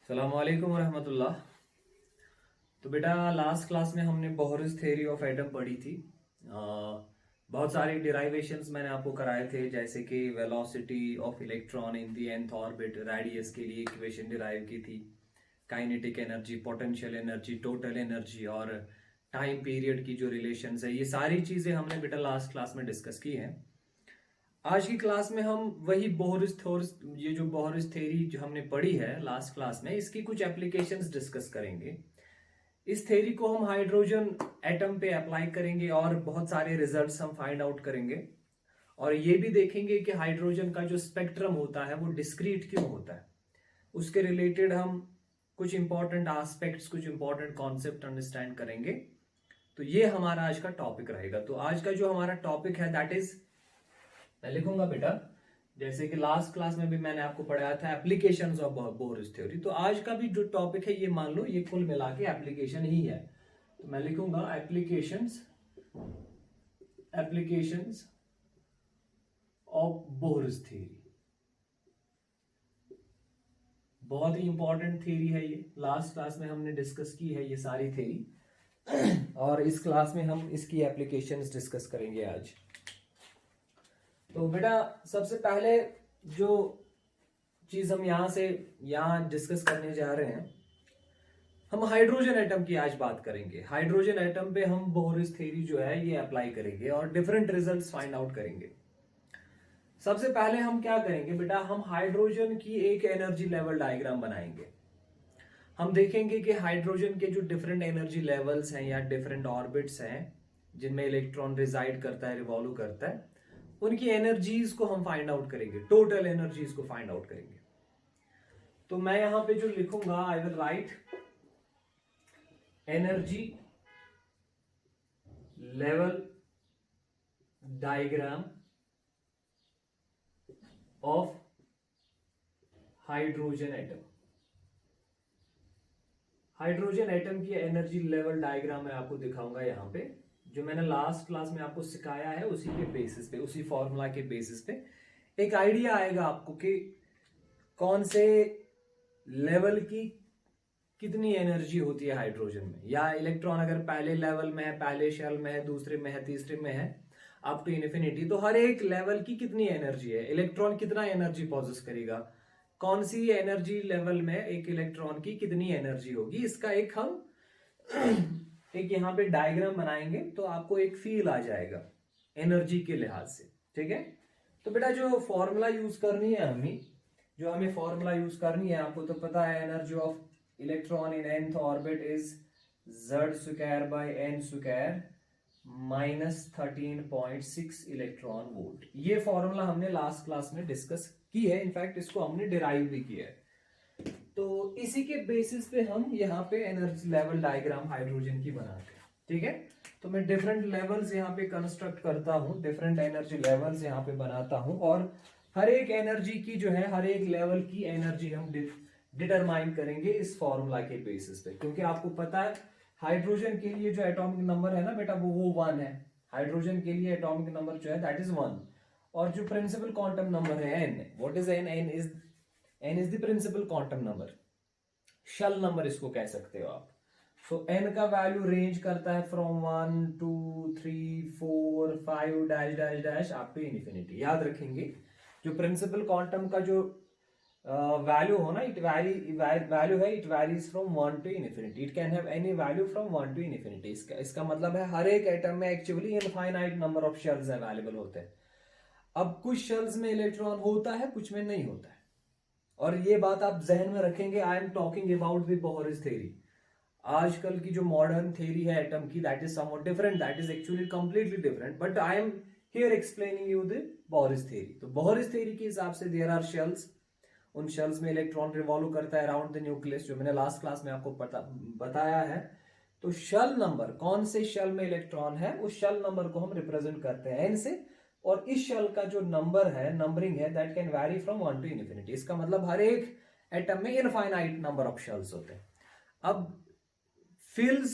सलामुअलैकुम रहमतुल्लाह। तो बेटा लास्ट क्लास में हमने बोहरस थ्योरी ऑफ एटम पढ़ी थी। बहुत सारे डिराइवेशंस मैंने आपको कराए थे, जैसे कि velocity of electron in the nth orbit, radius के लिए इक्वेशन डिराइव की थी, kinetic energy, potential energy, total energy और टाइम पीरियड की जो रिलेशंस है, ये सारी चीजें हमने बेटा लास्ट क्लास में डिस्कस की हैं। आज की क्लास में हम वही ये जो बोहरस थ्योरी जो हमने पढ़ी है लास्ट क्लास में, इसकी कुछ एप्लीकेशंस डिस्कस करेंगे। इस थ्योरी को हम हाइड्रोजन एटम पे अप्लाई करेंगे और बहुत सारे रिजल्ट्स हम फाइंड आउट करेंगे, और ये भी देखेंगे कि हाइड्रोजन का जो स्पेक्ट्रम होता है वो डिस्क्रीट क्यों होता है। उसके रिलेटेड हम कुछ इंपॉर्टेंट एस्पेक्ट्स, कुछ इंपॉर्टेंट कॉन्सेप्ट अंडरस्टैंड करेंगे। तो ये हमारा आज का टॉपिक रहेगा। तो आज का जो हमारा टॉपिक है दैट इज, मैं लिखूंगा बेटा, जैसे कि लास्ट क्लास में भी मैंने आपको पढ़ाया था एप्लीकेशंस ऑफ बोहरस थ्योरी, तो आज का भी जो टॉपिक है ये मान लो ये कुल मिला के एप्लीकेशन ही है। तो मैं लिखूंगा एप्लीकेशंस एप्लीकेशंस ऑफ बोहरस थ्योरी। बहुत ही इंपॉर्टेंट थ्योरी है ये, लास्ट क्लास में हमने डिस्कस की है ये सारी थ्योरी, और इस क्लास में हम इसकी एप्लीकेशंस डिस्कस करेंगे आज। तो बेटा सबसे पहले जो चीज हम यहाँ डिस्कस करने जा रहे हैं, हम हाइड्रोजन एटम की आज बात करेंगे। हाइड्रोजन एटम पे हम बोहरस थ्योरी जो है ये अप्लाई करेंगे और डिफरेंट रिजल्ट्स फाइंड आउट करेंगे। सबसे पहले हम क्या करेंगे बेटा, हम हाइड्रोजन की एक एनर्जी लेवल डायग्राम बनाएंगे। हम देखेंगे कि हाइड्रोजन के जो डिफरेंट एनर्जी लेवल्स हैं या डिफरेंट ऑर्बिट्स हैं जिनमें इलेक्ट्रॉन रिजाइड करता है, रिवॉल्व करता है, उनकी एनर्जीज को हम फाइंड आउट करेंगे, टोटल एनर्जीज को फाइंड आउट करेंगे। तो मैं यहां पे जो लिखूंगा, I will write energy level diagram of hydrogen atom. Hydrogen atom की एनर्जी लेवल डायग्राम मैं आपको दिखाऊंगा यहां पे, जो मैंने लास्ट क्लास में आपको सिखाया है उसी के बेसिस पे, उसी फॉर्मूला के बेसिस पे एक आइडिया आएगा आपको कि कौन से लेवल की कितनी एनर्जी होती है हाइड्रोजन में, या इलेक्ट्रॉन अगर पहले लेवल में है, पहले शेल में है, दूसरे में है, तीसरे में है, अप टू इन्फिनिटी, तो हर एक लेवल की कितनी एनर्जी है, इलेक्ट्रॉन कितना एनर्जी पॉजेस करेगा, कौन सी एनर्जी लेवल में एक इलेक्ट्रॉन की कितनी एनर्जी होगी, इसका एक हम एक यहाँ पे डायग्राम बनाएंगे तो आपको एक फील आ जाएगा एनर्जी के लिहाज से। ठीक है, तो बेटा जो फॉर्मूला यूज करनी है हमें फॉर्मूला यूज करनी है, आपको तो पता है, energy of electron in nth orbit is z² by n² minus 13.6 electron volt. ये फॉर्मूला हमने लास्ट क्लास में डिस्कस की है, इनफैक्ट इसको हमने डिराइव भी किया है। तो इसी के बेसिस पे हम यहाँ पे एनर्जी लेवल डायग्राम हाइड्रोजन की बनाते हैं। ठीक है, तो मैं डिफरेंट लेवल्स यहाँ पे कंस्ट्रक्ट करता हूँ, डिफरेंट एनर्जी लेवल्स यहाँ पे बनाता हूँ, और हर एक एनर्जी की जो है, हर एक लेवल की एनर्जी हम डिटरमाइन करेंगे इस फॉर्मूला के बेसिस पे, क्योंकि आपको पता है हाइड्रोजन के लिए जो एटॉमिक नंबर है ना बेटा, वो 1 है। हाइड्रोजन के लिए एटॉमिक नंबर जो है दैट इज 1, और जो प्रिंसिपल क्वांटम नंबर है n, what is n? n is the principal quantum number, shell number इसको कह सकते हो आप। सो n का वैल्यू रेंज करता है from 1 2 3 4 5 dash dash dash up to infinity. याद रखेंगे जो प्रिंसिपल क्वांटम का जो वैल्यू हो ना, वैल्यू है, it varies from 1 to infinity, it can have any value from 1 to infinity. इसका मतलब है हर एक एटम में actually infinite number of shells available होते हैं। अब कुछ शेल्स में इलेक्ट्रॉन होता है, कुछ में नहीं होता है, और ये बात आप जहन में रखेंगे। I am talking about the Bohr's theory. आजकल की जो मॉडर्न थ्योरी है एटम की, that is somewhat different, that is actually completely different, but I am here explaining you the Bohr's theory. तो बोहरस थ्योरी के हिसाब से देयर आर शेल्स, उन शेल्स में इलेक्ट्रॉन रिवॉल्व करता है अराउंड द न्यूक्लियस, जो मैंने लास्ट क्लास में आपको बताया है। तो शेल नंबर, कौन से शेल में इलेक्ट्रॉन है, उस शेल नंबर को हम रिप्रेजेंट करते हैं n से, और इस शेल का जो नंबर है, नंबरिंग है, that can vary from 1 to infinity. इसका मतलब हर एक एटम में इनफाइनाइट नंबर ऑफ शेल्स होते हैं। अब फील्ड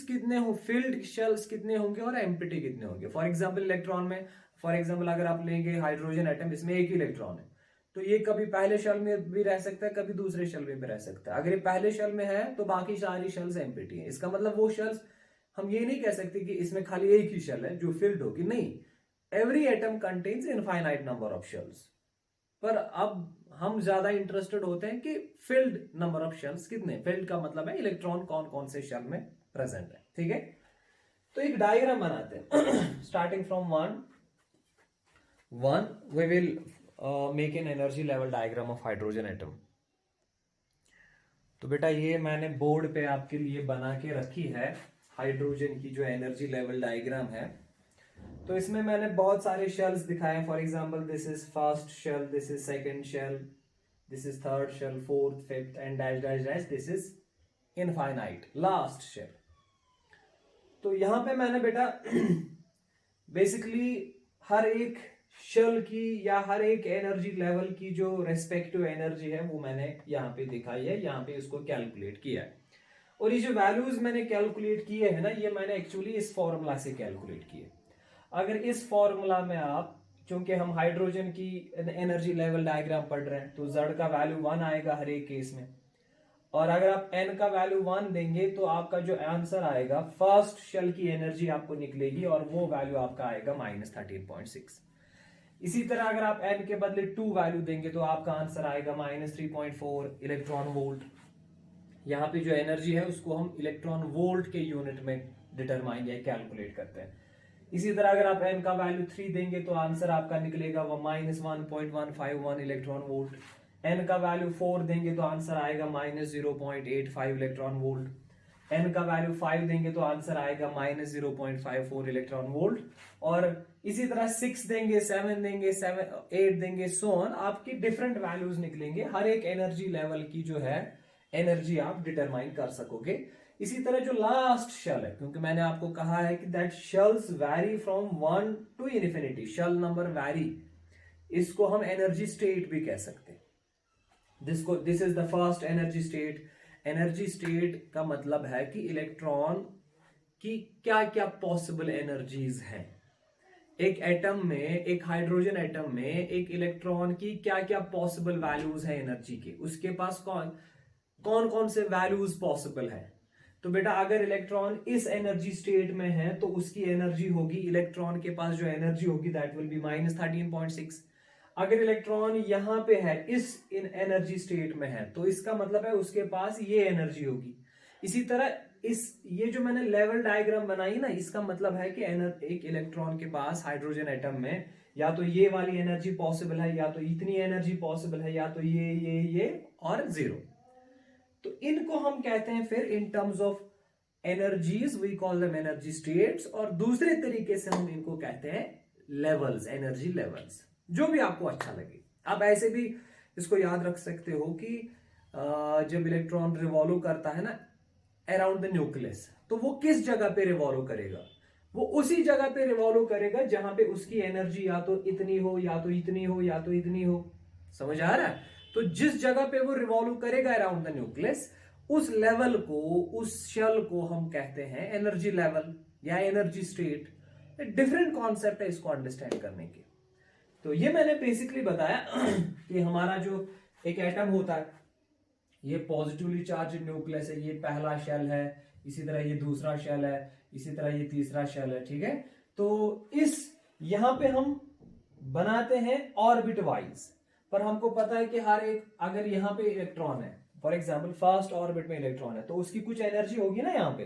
शेल्स कितने होंगे और एम्प्टी कितने होंगे। फॉर एग्जांपल इलेक्ट्रॉन में, फॉर एग्जांपल अगर आप लेंगे हाइड्रोजन एटम, इसमें एक ही इलेक्ट्रॉन है, तो ये कभी पहले शेल में भी रह सकता है, कभी दूसरे शेल में भी रह सकता है। अगर ये पहले शेल में है तो बाकी सारी शेल्स एम्प्टी हैं। इसका मतलब वो शेल्स, हम ये नहीं कह सकते कि इसमें खाली एक ही शेल है जो फिल्ड होगी, नहीं, every atom contains infinite number of shells. पर अब हम ज्यादा इंटरेस्टेड होते हैं कि फिल्ड नंबर ऑफ शेल्स कितने। फिल्ड का मतलब है इलेक्ट्रॉन कौन कौन से शेल में प्रेजेंट है, ठीक है। तो एक डायग्राम बनाते हैं starting from one we will make an energy level diagram of hydrogen atom. तो बेटा ये मैंने बोर्ड पे आपके लिए बना के रखी है हाइड्रोजन की जो एनर्जी लेवल डायग्राम है। तो इसमें मैंने बहुत सारे शेल्स दिखाए। For example this is first shell, this is second shell, this is third shell, fourth, fifth and dash dash dash, this is infinite last shell. तो यहां पे मैंने बेटा बेसिकली हर एक शेल की या हर एक एनर्जी लेवल की जो रेस्पेक्टिव एनर्जी है वो मैंने यहाँ पे दिखाई है, यहाँ पे इसको कैलकुलेट किया है। और ये जो वैल्यूज मैंने कैलकुलेट किए हैं ना, ये मैंने एक्चुअली इस फॉर्मूला से कैलकुलेट किए। अगर इस फॉर्मूला में आप, चूंकि हम हाइड्रोजन की एनर्जी लेवल डायग्राम पढ़ रहे हैं, तो Z का वैल्यू 1 आएगा हर एक केस में। और अगर आप N का वैल्यू 1 देंगे तो आपका जो आंसर आएगा, फर्स्ट शेल की एनर्जी आपको निकलेगी और वो वैल्यू आपका आएगा -13.6। इसी तरह अगर आप N के बदले 2 वैल्यू देंगे तो आपका आंसर आएगा -3.4 इलेक्ट्रॉन वोल्ट। यहाँ पे जो एनर्जी है उसको हम इलेक्ट्रॉन वोल्ट के यूनिट में डिटरमाइन या कैलकुलेट करते हैं। इसी तरह अगर आप N का वैल्यू 3 देंगे तो आंसर आपका निकलेगा वो -1.151 इलेक्ट्रॉन वोल्ट। N का वैल्यू 4 देंगे तो आंसर आएगा -0.85 इलेक्ट्रॉन वोल्ट। N का वैल्यू 5 देंगे तो आंसर आएगा -0.54 इलेक्ट्रॉन वोल्ट। और इसी तरह 6 देंगे, 7 देंगे, 8 देंगे, सो ऑन, आपकी डिफरेंट वैल्यूज निकलेंगे। हर एक एनर्जी लेवल की जो है एनर्जी आप डिटरमाइन कर सकोगे। इसी तरह जो लास्ट शेल है, क्योंकि मैंने आपको कहा है कि that shells vary from 1 to infinity, shell number vary, इसको हम एनर्जी स्टेट भी कह सकते हैं। This is the first energy state. Energy state का मतलब है कि इलेक्ट्रॉन की क्या क्या पॉसिबल एनर्जीज हैं। एक एटम में, एक हाइड्रोजन एटम में एक इलेक्ट्रॉन की क्या क्या पॉसिबल वैल्यूज है एनर्जी के, उसके पास कौन कौन से वैल्यूज पॉसिबल है। तो बेटा अगर इलेक्ट्रॉन इस एनर्जी स्टेट में है तो उसकी एनर्जी होगी, इलेक्ट्रॉन के पास जो एनर्जी होगी दैट विल बी -13.6। अगर इलेक्ट्रॉन यहां पे है, इस इन एनर्जी स्टेट में है, तो इसका मतलब है उसके पास ये एनर्जी होगी। इसी तरह ये जो मैंने लेवल डायग्राम बनाई ना, इसका मतलब है कि एक इलेक्ट्रॉन के पास हाइड्रोजन एटम में या तो ये वाली एनर्जी पॉसिबल है, या तो इतनी एनर्जी पॉसिबल है, या तो ये और 0। तो इनको हम कहते हैं फिर in terms of energies we call them energy states, और दूसरे तरीके से हम इनको कहते हैं लेवल्स, एनर्जी लेवल्स, जो भी आपको अच्छा लगे। आप ऐसे भी इसको याद रख सकते हो कि जब इलेक्ट्रॉन रिवॉल्व करता है ना अराउंड द न्यूक्लियस, तो वो किस जगह पे रिवॉल्व करेगा, वो उसी जगह पे रिवॉल्व करेगा जहां पे उसकी एनर्जी या तो इतनी हो, या तो इतनी हो, या तो इतनी हो। समझ आ रहा है? तो जिस जगह पे वो रिवॉल्व करेगा अराउंड द न्यूक्लियस, उस लेवल को, उस शेल को हम कहते हैं एनर्जी लेवल या एनर्जी स्टेट। डिफरेंट कॉन्सेप्ट है इसको अंडरस्टैंड करने के। तो ये मैंने बेसिकली बताया कि हमारा जो एक एटम होता है, ये पॉजिटिवली चार्ज न्यूक्लियस है, ये पहला शेल है, इसी तरह ये दूसरा शेल है, इसी तरह ये तीसरा शेल है, ठीक है। तो इस यहां पे हम बनाते हैं ऑर्बिट वाइज, पर हमको पता है कि हर एक, अगर यहाँ पे इलेक्ट्रॉन है, फॉर एग्जाम्पल फर्स्ट ऑर्बिट में इलेक्ट्रॉन है, तो उसकी कुछ एनर्जी होगी ना यहाँ पे,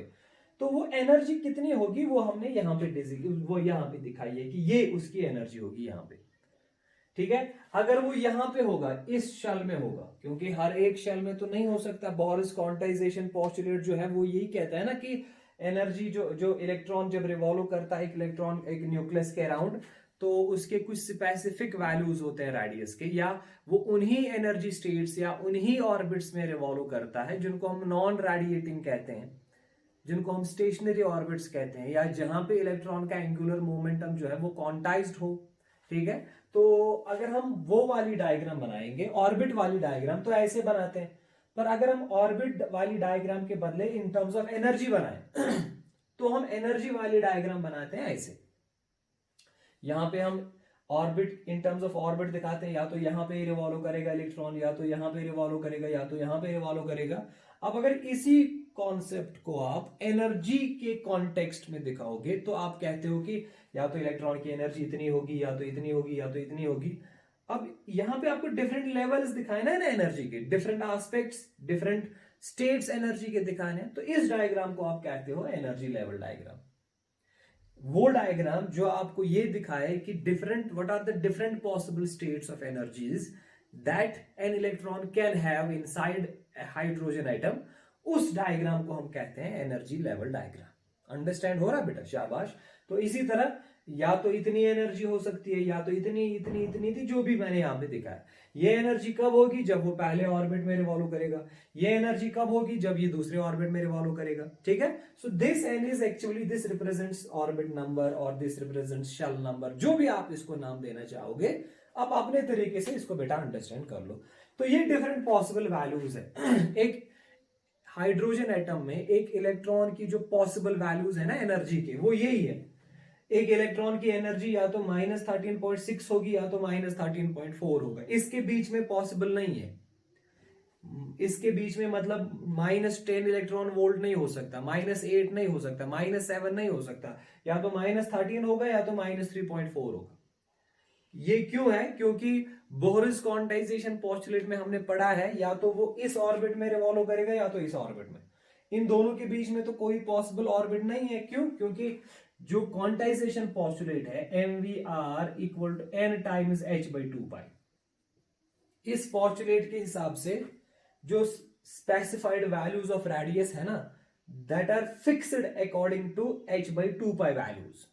तो वो एनर्जी कितनी होगी वो हमने यहाँ पे दिखाई है कि ये उसकी एनर्जी होगी यहाँ पे, ठीक है। अगर वो यहाँ पे होगा, इस शेल में होगा, क्योंकि हर एक शेल में तो नहीं हो सकता। बोरिस क्वांटाइजेशन पोस्टुलेट जो है वो यही कहता है ना कि एनर्जी जो इलेक्ट्रॉन जब रिवॉल्व करता है, एक इलेक्ट्रॉन एक न्यूक्लियस के अराउंड, तो उसके कुछ स्पेसिफिक वैल्यूज होते हैं रेडियस के, या वो उन्हीं एनर्जी स्टेट्स या उन्हीं ऑर्बिट्स में रिवॉल्व करता है जिनको हम नॉन रेडिएटिंग कहते हैं, जिनको हम स्टेशनरी ऑर्बिट्स कहते हैं, या जहां पे इलेक्ट्रॉन का एंगुलर मोमेंटम जो है वो क्वांटाइज्ड हो, ठीक है। तो अगर हम वो वाली डायग्राम बनाएंगे, ऑर्बिट वाली डायग्राम, तो ऐसे बनाते हैं। पर अगर हम ऑर्बिट वाली डायग्राम के बदले इन टर्म्स ऑफ एनर्जी बनाएं तो हम एनर्जी वाली डायग्राम बनाते हैं ऐसे। यहां पे हम orbit in terms of orbit दिखाते हैं, या तो यहाँ पे रिवॉल्व करेगा इलेक्ट्रॉन, या तो यहाँ पे रिवॉल्व करेगा, या तो यहाँ पे रिवॉल्व करेगा। अब अगर इसी कॉन्सेप्ट को आप एनर्जी के कॉन्टेक्स्ट में दिखाओगे तो आप कहते हो कि या तो इलेक्ट्रॉन की एनर्जी इतनी होगी, या तो इतनी होगी, या तो इतनी होगी। अब यहां पे आपको डिफरेंट लेवल्स दिखाए ना एनर्जी के, different aspects, different states energy के दिखाने हैं, तो इस डायग्राम को आप कहते हो एनर्जी लेवल डायग्राम। वो डायग्राम जो आपको ये दिखाए कि different what are the different possible states of energies that an electron can have inside a hydrogen atom, उस डायग्राम को हम कहते हैं एनर्जी लेवल डायग्राम। अंडरस्टैंड हो रहा है बेटा? शाबाश। तो इसी तरह या तो इतनी एनर्जी हो सकती है, या तो इतनी इतनी इतनी थी, जो भी मैंने यहां पे दिखाया। ये एनर्जी कब होगी? जब वो पहले ऑर्बिट में रिवॉल्व करेगा। ये एनर्जी कब होगी? जब ये दूसरे ऑर्बिट में रिवॉल्व करेगा। ठीक है। So this n is actually, this represents orbit number और दिस रिप्रेजेंट्स शेल नंबर, जो भी आप इसको नाम देना चाहोगे। आप अपने तरीके से इसको बेटा अंडरस्टैंड कर लो। तो ये डिफरेंट पॉसिबल वैल्यूज है। एक हाइड्रोजन एटम में एक इलेक्ट्रॉन की जो पॉसिबल वैल्यूज है ना एनर्जी के, वो यही है। एक इलेक्ट्रॉन की एनर्जी या तो -13.6 होगी, या तो -13.4 होगा। इसके बीच में पॉसिबल नहीं है। इसके बीच में मतलब -10 इलेक्ट्रॉन वोल्ट नहीं हो सकता, -8 नहीं हो सकता, -7 नहीं हो सकता, या तो -13 होगा, या तो -3.4 होगा। ये क्यों है? क्योंकि बोहरिस क्वांटाइजेशन पोस्टुलेट में हमने पढ़ा है, या तो वो इस ऑर्बिट में रिवॉल्व करेगा, या तो इस ऑर्बिट में। इन दोनों के बीच में तो कोई पॉसिबल ऑर्बिट नहीं है। क्यों? क्योंकि जो क्वांटाइजेशन पोस्टुलेट है mvr equal to n times h/2π, इस पोस्टुलेट के हिसाब से जो स्पेसिफाइड वैल्यूज ऑफ रेडियस है ना, that are fixed according to h/2π values.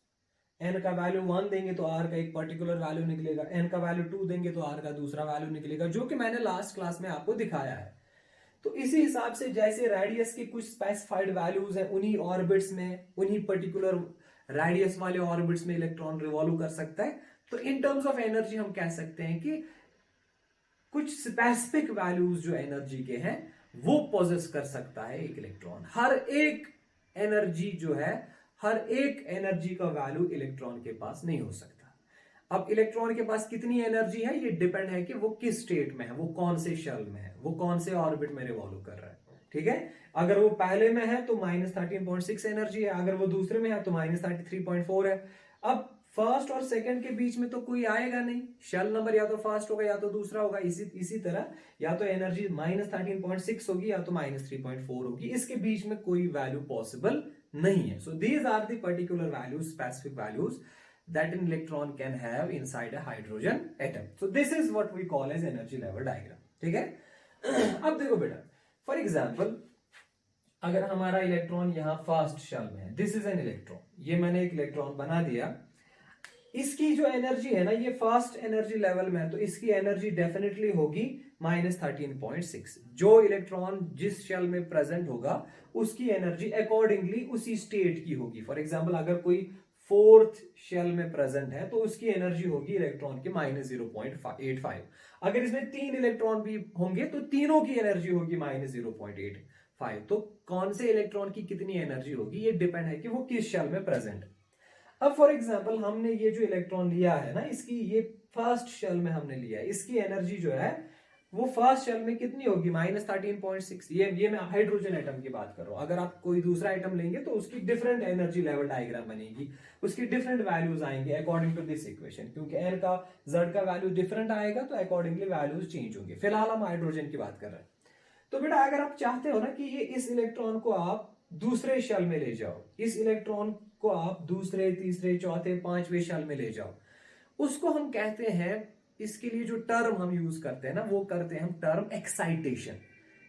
n का वैल्यू 1 देंगे तो r का एक पर्टिकुलर वैल्यू निकलेगा, n का वैल्यू 2 देंगे तो r का दूसरा वैल्यू निकलेगा, जो कि मैंने लास्ट क्लास में आपको दिखाया है। तो इसी हिसाब से जैसे रेडियस की कुछ स्पेसिफाइड वैल्यूज हैं, उन्हीं ऑर्बिट्स में, उन्हीं पर्टिकुलर रेडियस वाले ऑर्बिट्स में इलेक्ट्रॉन रिवॉल्व कर सकता है। तो इन टर्म्स ऑफ एनर्जी हम कह सकते हैं कि कुछ स्पेसिफिक वैल्यूज जो एनर्जी के हैं वो पोजेस कर सकता है एक इलेक्ट्रॉन। हर एक एनर्जी जो है, हर एक एनर्जी का वैल्यू इलेक्ट्रॉन के पास नहीं हो सकता। अब इलेक्ट्रॉन के पास कितनी एनर्जी है ये डिपेंड है कि वो किस स्टेट में है, वो कौन से शेल में है, वो कौन से ऑर्बिट में रिवॉल्व कर रहा है। ठीक है। अगर वो पहले में है तो -13.6 एनर्जी है, अगर वो दूसरे में है तो -33.4 है। अब फर्स्ट और सेकंड के बीच में तो कोई आएगा नहीं, शेल नंबर या तो फर्स्ट होगा या तो दूसरा होगा। इसी तरह या तो एनर्जी -13.6 होगी, या तो -3.4 होगी। इसके बीच में कोई वैल्यू पॉसिबल नहीं है। So these are the particular values, specific values that an electron can have inside a hydrogen atom. So this is what we call as energy level diagram. ठीक है। अब देखो बेटा, फॉर एग्जाम्पल अगर हमारा electron यहां फर्स्ट शेल में है, दिस इज एन इलेक्ट्रॉन, ये मैंने एक इलेक्ट्रॉन बना दिया। इसकी जो एनर्जी है ना, ये फर्स्ट एनर्जी लेवल में है, तो इसकी एनर्जी डेफिनेटली होगी -13.6। जो इलेक्ट्रॉन जिस शेल में प्रेजेंट होगा उसकी एनर्जी अकॉर्डिंगली उसी स्टेट की होगी। फॉर एग्जाम्पल अगर कोई फोर्थ शेल में प्रेजेंट है तो उसकी एनर्जी होगी इलेक्ट्रॉन की -0.85। अगर इसमें 3 इलेक्ट्रॉन भी होंगे तो तीनों की एनर्जी होगी -0.85। तो कौन से इलेक्ट्रॉन की कितनी एनर्जी होगी ये डिपेंड है कि वो किस शेल में प्रेजेंट है। अब फॉर एग्जांपल हमने ये जो इलेक्ट्रॉन लिया है ना, इसकी ये फर्स्ट शेल में हमने लिया है, इसकी एनर्जी जो है वो फर्स्ट शेल में कितनी होगी -13.6। ये मैं हाइड्रोजन एटम की बात कर रहा हूं। अगर आप कोई दूसरा एटम लेंगे तो उसकी डिफरेंट एनर्जी लेवल डायग्राम बनेगी, उसकी डिफरेंट वैल्यूज आएंगे अकॉर्डिंग टू दिस इक्वेशन, क्योंकि एन का जेड का वैल्यू डिफरेंट आएगा तो अकॉर्डिंगली वैल्यूज चेंज होंगे। फिलहाल हम हाइड्रोजन की बात कर रहे हैं। तो बेटा अगर आप चाहते हो ना कि ये इस इलेक्ट्रॉन को आप दूसरे शेल में ले जाओ, इस इलेक्ट्रॉन को आप दूसरे, तीसरे, चौथे, पांचवें शेल में ले जाओ, उसको हम कहते हैं, इसके लिए जो टर्म हम यूज करते हैं ना, वो करते हैं हम टर्म एक्साइटेशन।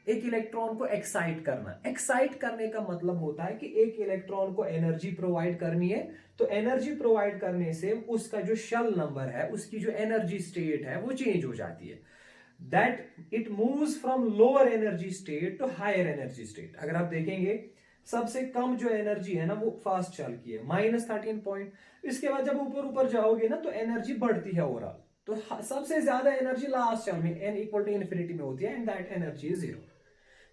एक इलेक्ट्रॉन को एक्साइट करना, एक्साइट करने का मतलब होता है कि एक इलेक्ट्रॉन को एनर्जी प्रोवाइड करनी है, तो एनर्जी प्रोवाइड करने से उसका जो शेल नंबर है, उसकी जो एनर्जी स्टेट है वो चेंज हो जाती है। That it moves from lower energy state to higher energy state. अगर आप देखेंगे सबसे कम जो एनर्जी है ना वो फर्स्ट शेल की है -13 पॉइंट। इसके बाद जब ऊपर ऊपर जाओगे ना तो एनर्जी बढ़ती है ओवरऑल, तो सबसे ज्यादा एनर्जी लास्ट शेल में n इक्वल टू इन्फिनिटी में होती है, एंड दैट एनर्जी इज 0।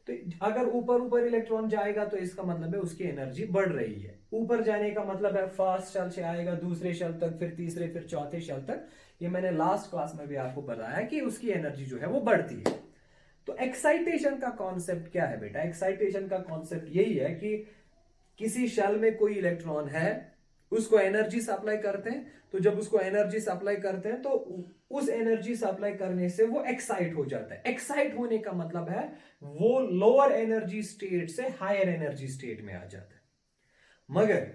तो अगर ऊपर ऊपर इलेक्ट्रॉन जाएगा तो इसका मतलब है उसकी एनर्जी बढ़ रही है। ऊपर जाने का मतलब है फर्स्ट शेल से आएगा दूसरे शेल तक, फिर तीसरे, फिर चौथे शेल तक, ये मैंने लास्ट क्लास में भी आपको बताया कि उसकी एनर्जी जो है वो बढ़ती है। तो एक्साइटेशन का कॉन्सेप्ट क्या है बेटा? एक्साइटेशन का कॉन्सेप्ट यही है कि किसी शेल में कोई इलेक्ट्रॉन है, उसको एनर्जी सप्लाई करते हैं, तो जब उसको एनर्जी सप्लाई करते हैं तो उस एनर्जी सप्लाई करने से वो एक्साइट हो जाता है। एक्साइट होने का मतलब है वो लोअर एनर्जी स्टेट से हायर एनर्जी स्टेट में आ जाता है। मगर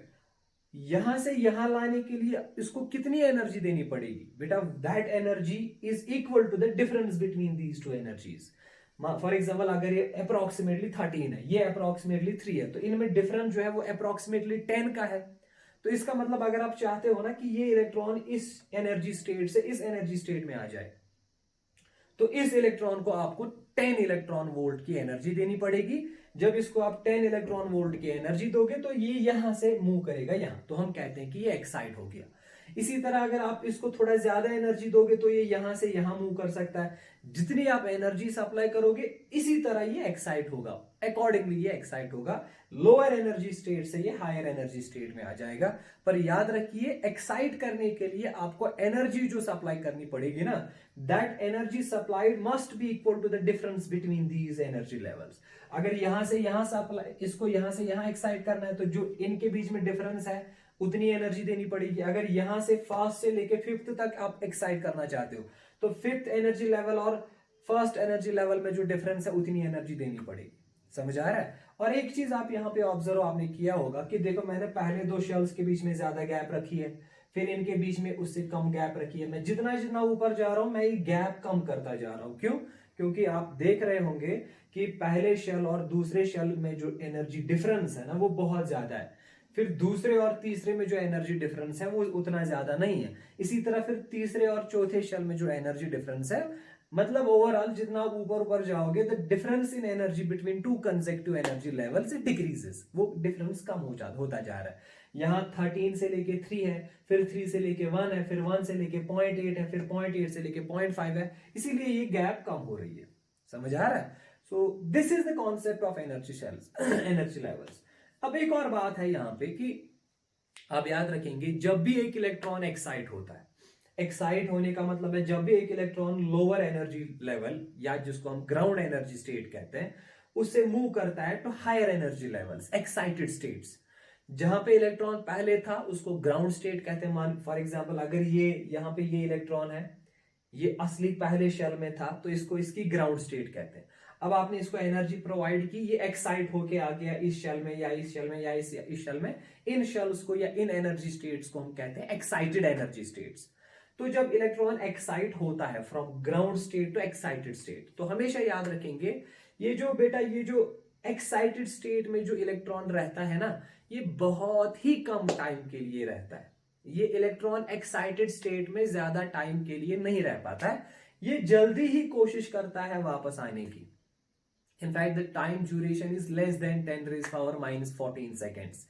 यहां से यहां लाने के लिए इसको कितनी एनर्जी देनी पड़ेगी बेटा? That energy is equal to the difference between these two energies. For example अगर ये अप्रोक्सीमेटली 13 है, ये अप्रोक्सीमेटली 3 है, तो इनमें डिफरेंस जो है वो अप्रोक्सीमेटली 10 का है। तो इसका मतलब अगर आप चाहते हो ना कि ये इलेक्ट्रॉन इस एनर्जी स्टेट से इस एनर्जी स्टेट में आ जाए, तो इस इलेक्ट्रॉन को आपको 10 इलेक्ट्रॉन वोल्ट की एनर्जी देनी पड़ेगी। जब इसको आप 10 इलेक्ट्रॉन वोल्ट की एनर्जी दोगे तो ये यहां से मूव करेगा यहां, तो हम कहते हैं कि ये एक्साइट हो गया। इसी तरह अगर आप इसको थोड़ा ज्यादा एनर्जी दोगे तो ये यहां से यहां मूव कर सकता है। जितनी आप एनर्जी सप्लाई करोगे इसी तरह ये एक्साइट होगा, अकॉर्डिंगली ये एक्साइट होगा। लोअर एनर्जी स्टेट से ये हायर एनर्जी स्टेट में आ जाएगा। पर याद रखिए, एक्साइट करने के लिए आपको एनर्जी जो सप्लाई करनी पड़ेगी ना, that energy supplied must be equal to the difference between these energy levels. अगर यहां से यहां सप्लाई, इसको यहां से यहां एक्साइट करना है तो जो इनके बीच में डिफरेंस है उतनी एनर्जी देनी पड़ेगी। अगर यहां से फर्स्ट से लेके फिफ्थ तक आप एक्साइट करना चाहते हो तो फिफ्थ एनर्जी लेवल और फर्स्ट एनर्जी लेवल में जो डिफरेंस है उतनी एनर्जी देनी पड़ेगी। समझ आ रहा है? और एक चीज आप यहाँ पे ऑब्जर्व आपने किया होगा कि देखो, मैंने पहले दो शेल्स के बीच में ज्यादा गैप रखी है, फिर इनके बीच में उससे कम गैप रखी है। मैं जितना जितना ऊपर जा रहा हूं मैं ये गैप कम करता जा रहा हूं। क्यों? क्योंकि आप देख रहे होंगे कि पहले शेल और दूसरे शेल में जो एनर्जी डिफरेंस है ना वो बहुत ज्यादा है, फिर दूसरे और तीसरे में जो एनर्जी डिफरेंस है वो उतना ज्यादा नहीं है। इसी तरह फिर तीसरे और चौथे शेल में जो एनर्जी डिफरेंस है, मतलब ओवरऑल जितना आप ऊपर ऊपर जाओगे the difference in energy between two consecutive energy levels it decreases, वो डिफरेंस कम होता जा रहा है। यहाँ 13 से लेके 3 है, फिर 3 से लेके 1 है, फिर 1 से लेके 0.8 है, फिर 0.8 से लेके 0.5 है, इसीलिए ये गैप कम हो रही है। समझ आ रहा है? So this is the concept of energy shells, energy levels. अब एक और बात है यहाँ पे कि आप याद रखेंगे, जब भी एक इलेक्ट्रॉन एक्साइट होता है, एक्साइट होने का मतलब है जब भी एक इलेक्ट्रॉन लोअर एनर्जी लेवल या जिसको हम ग्राउंड एनर्जी स्टेट कहते हैं उससे मूव करता है तो higher energy levels, excited states. जहां पे इलेक्ट्रॉन पहले था उसको ग्राउंड स्टेट कहते हैं। मान फॉर एग्जांपल अगर ये यहाँ पे ये इलेक्ट्रॉन है, ये असली पहले शेल में था तो इसको इसकी ग्राउंड स्टेट कहते हैं। अब आपने इसको एनर्जी प्रोवाइड की, ये एक्साइट होके आ गया इस शेल में या इस शेल में या इस शेल में। इन शेल्स को या इन एनर्जी स्टेट्स को हम कहते हैं एक्साइटेड एनर्जी स्टेट्स। तो जब इलेक्ट्रॉन एक्साइट होता है from ground state to excited state, तो हमेशा याद रखेंगे ये जो बेटा ये जो एक्साइटेड स्टेट में जो इलेक्ट्रॉन रहता है ना, ये बहुत ही कम टाइम के लिए रहता है। ये इलेक्ट्रॉन एक्साइटेड स्टेट में ज्यादा टाइम के लिए नहीं रह पाता है, ये जल्दी ही कोशिश करता है वापस आने की। In fact the time duration is less than 10⁻⁻14 seconds.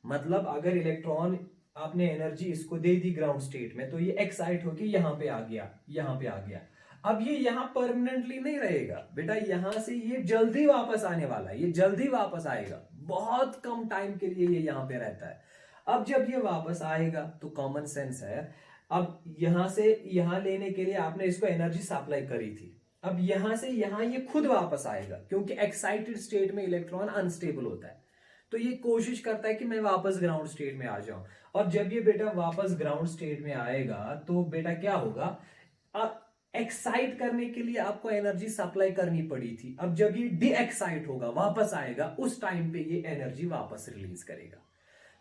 मतलब अगर इलेक्ट्रॉन आपने एनर्जी इसको दे दी ग्राउंड स्टेट में तो ये एक्साइट होके यहां पे आ गया, यहां पे आ गया। अब ये यहां परमानेंटली नहीं रहेगा बेटा, यहां से ये जल्दी वापस आने वाला है, ये जल्दी वापस आएगा, बहुत कम टाइम के लिए ये यहां पे रहता है। अब जब ये वापस आएगा तो कॉमन सेंस है, अब यहां से यहां लेने के लिए आपने इसको एनर्जी सप्लाई करी थी, अब यहां से यहां ये खुद वापस आएगा क्योंकि एक्साइटेड स्टेट में इलेक्ट्रॉन अनस्टेबल होता है। तो ये कोशिश करता है कि मैं वापस ग्राउंड स्टेट में आ जाऊं। और जब ये बेटा वापस ग्राउंड स्टेट में आएगा तो बेटा क्या होगा, एक्साइट करने के लिए आपको एनर्जी सप्लाई करनी पड़ी थी। अब जब ये डी एक्साइट होगा, वापस आएगा, उस टाइम पे ये एनर्जी वापस रिलीज करेगा।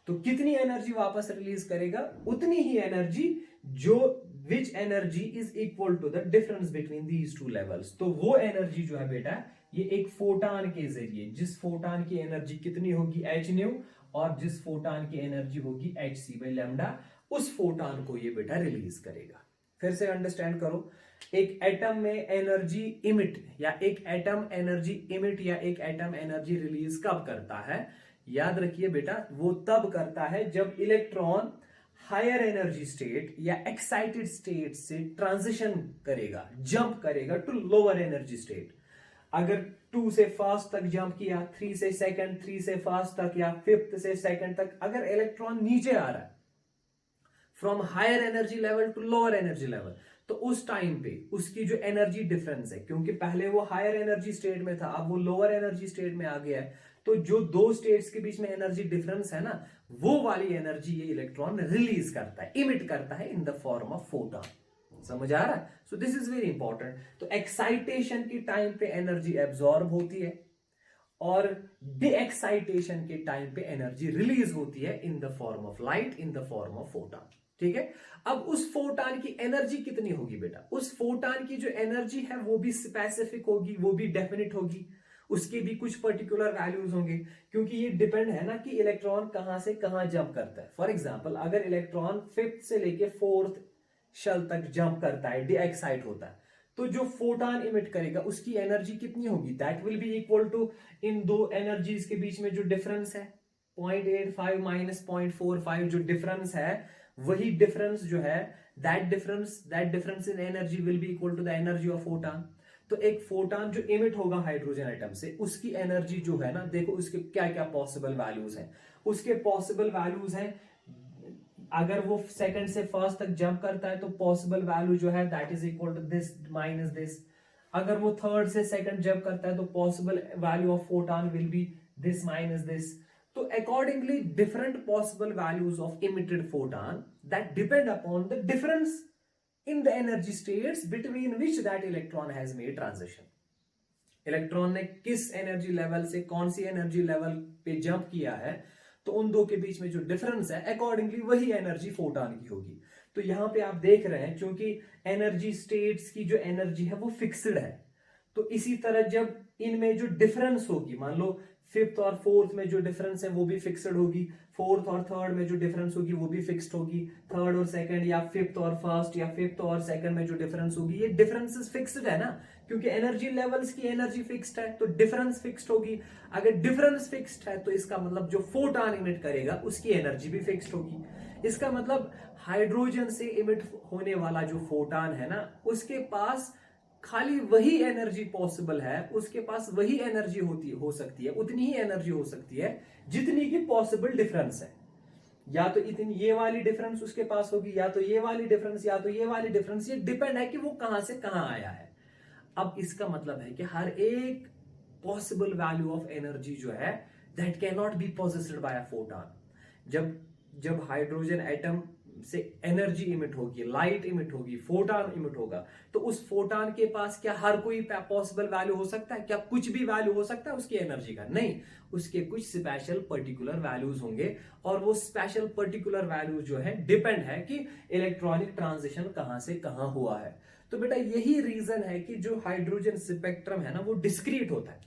तो कितनी एनर्जी वापस रिलीज करेगा? उतनी ही एनर्जी जो which energy is equal to the difference between these two levels. तो वो एनर्जी जो है बेटा ये एक फोटान के जरिए, जिस फोटान की एनर्जी कितनी होगी h न्यू, और जिस फोटान की एनर्जी होगी hc/λ, उस फोटान को ये बेटा रिलीज करेगा। फिर से अंडरस्टैंड करो, एक एटम में एनर्जी इमिट या एक एटम एनर्जी इमिट या एक एटम एनर्जी रिलीज कब करता है? याद रखिए बेटा, वो तब करता है जब इलेक्ट्रॉन हायर एनर्जी स्टेट या एक्साइटेड स्टेट से ट्रांजिशन करेगा, जंप करेगा टू लोअर एनर्जी स्टेट। अगर 2 से फर्स्ट तक जंप किया, 3 से सेकंड, 3 से फर्स्ट तक या 5th से सेकंड तक, अगर इलेक्ट्रॉन नीचे आ रहा है from higher energy level to lower energy level, तो उस टाइम पे उसकी जो एनर्जी डिफरेंस है, क्योंकि पहले वो हायर एनर्जी स्टेट में था, अब वो लोअर एनर्जी स्टेट में आ गया है, तो जो दो स्टेट्स के बीच में एनर्जी डिफरेंस है ना, वो वाली एनर्जी ये इलेक्ट्रॉन रिलीज करता है, इमिट करता है in the form of photon. समझ आ रहा है? So this is very important. तो एक्साइटेशन की टाइम पे एनर्जी एब्जॉर्ब होती है और डी एक्साइटेशन के टाइम पे एनर्जी रिलीज होती है in the form of light, in the form of photon. ठीक है, अब उस फोटॉन की एनर्जी कितनी होगी बेटा? उस फोटॉन की जो एनर्जी है वो भी स्पेसिफिक होगी, वो भी डेफिनेट होगी, उसके भी कुछ पर्टिकुलर वैल्यूज होंगे, क्योंकि ये डिपेंड है ना कि इलेक्ट्रॉन कहां से कहां जंप करता है। फॉर एग्जाम्पल, अगर इलेक्ट्रॉन फिफ्थ से लेके फोर्थ शेल तक जंप करता है, डी एक्साइट होता है, तो जो फोटॉन इमिट करेगा उसकी एनर्जी कितनी होगी? That will be equal to इन दो एनर्जीज के बीच में जो डिफरेंस है 0.85 माइनस 0.45, जो डिफरेंस है वही डिफरेंस जो है, that difference in energy will be equal to the energy of photon. तो एक फोटॉन जो इमिट होगा हाइड्रोजन एटम से, उसकी एनर्जी जो है ना, देखो उसके क्या क्या पॉसिबल वैल्यूज हैं। उसके पॉसिबल वैल्यूज हैं, अगर वो सेकंड से फर्स्ट तक जंप करता है तो पॉसिबल वैल्यू जो है that is equal to this minus this. अगर वो थर्ड से सेकंड जंप करता है तो possible value of photon will be this minus this. तो accordingly different possible values of emitted photon that depend upon the difference in the energy states between which that electron has made transition। Electron ने किस energy level से कौन सी energy level पे jump किया है, तो उन दो के बीच में जो डिफरेंस है अकॉर्डिंगली वही एनर्जी फोटॉन की होगी। तो यहां पे आप देख रहे हैं, क्योंकि एनर्जी स्टेट्स की जो एनर्जी है वो फिक्स्ड है, तो इसी तरह जब इनमें जो डिफरेंस होगी, मान लो फिफ्थ और फोर्थ में जो डिफरेंस है वो भी फिक्स्ड होगी, फोर्थ और थर्ड में जो डिफरेंस होगी वो भी फिक्स्ड होगी, थर्ड और सेकंड या फिफ्थ और फर्स्ट या फिफ्थ और सेकंड में जो डिफरेंस होगी, ये डिफरेंसेस फिक्स्ड है ना, क्योंकि एनर्जी लेवल्स की एनर्जी फिक्स्ड है, तो डिफरेंस फिक्स्ड होगी। अगर डिफरेंस फिक्स्ड है तो इसका मतलब जो फोटॉन इमिट करेगा उसकी एनर्जी भी फिक्स्ड होगी। इसका मतलब हाइड्रोजन से इमिट होने वाला जो फोटॉन है ना, उसके पास खाली वही एनर्जी पॉसिबल है, उसके पास वही एनर्जी हो सकती है, उतनी ही एनर्जी हो सकती है जितनी की पॉसिबल डिफरेंस है। या तो इतनी ये वाली डिफरेंस उसके पास होगी, या तो ये वाली डिफरेंस, या तो ये वाली डिफरेंस, ये डिपेंड है कि वो कहां से कहां आया है। अब इसका मतलब है कि हर एक पॉसिबल वैल्यू ऑफ एनर्जी जो है that can not be possessed by a photon. जब जब हाइड्रोजन एटम से एनर्जी इमिट होगी, लाइट इमिट होगी, फोटॉन इमिट होगा, तो उस फोटॉन के पास क्या हर कोई पॉसिबल वैल्यू हो सकता है? क्या कुछ भी वैल्यू हो सकता है उसकी एनर्जी का? नहीं, उसके कुछ स्पेशल पर्टिकुलर वैल्यूज होंगे, और वो स्पेशल पर्टिकुलर वैल्यूज जो है डिपेंड है कि इलेक्ट्रॉनिक ट्रांजिशन कहां से कहां हुआ है। तो बेटा यही रीजन है कि जो हाइड्रोजन स्पेक्ट्रम है ना वो डिस्क्रीट होता है।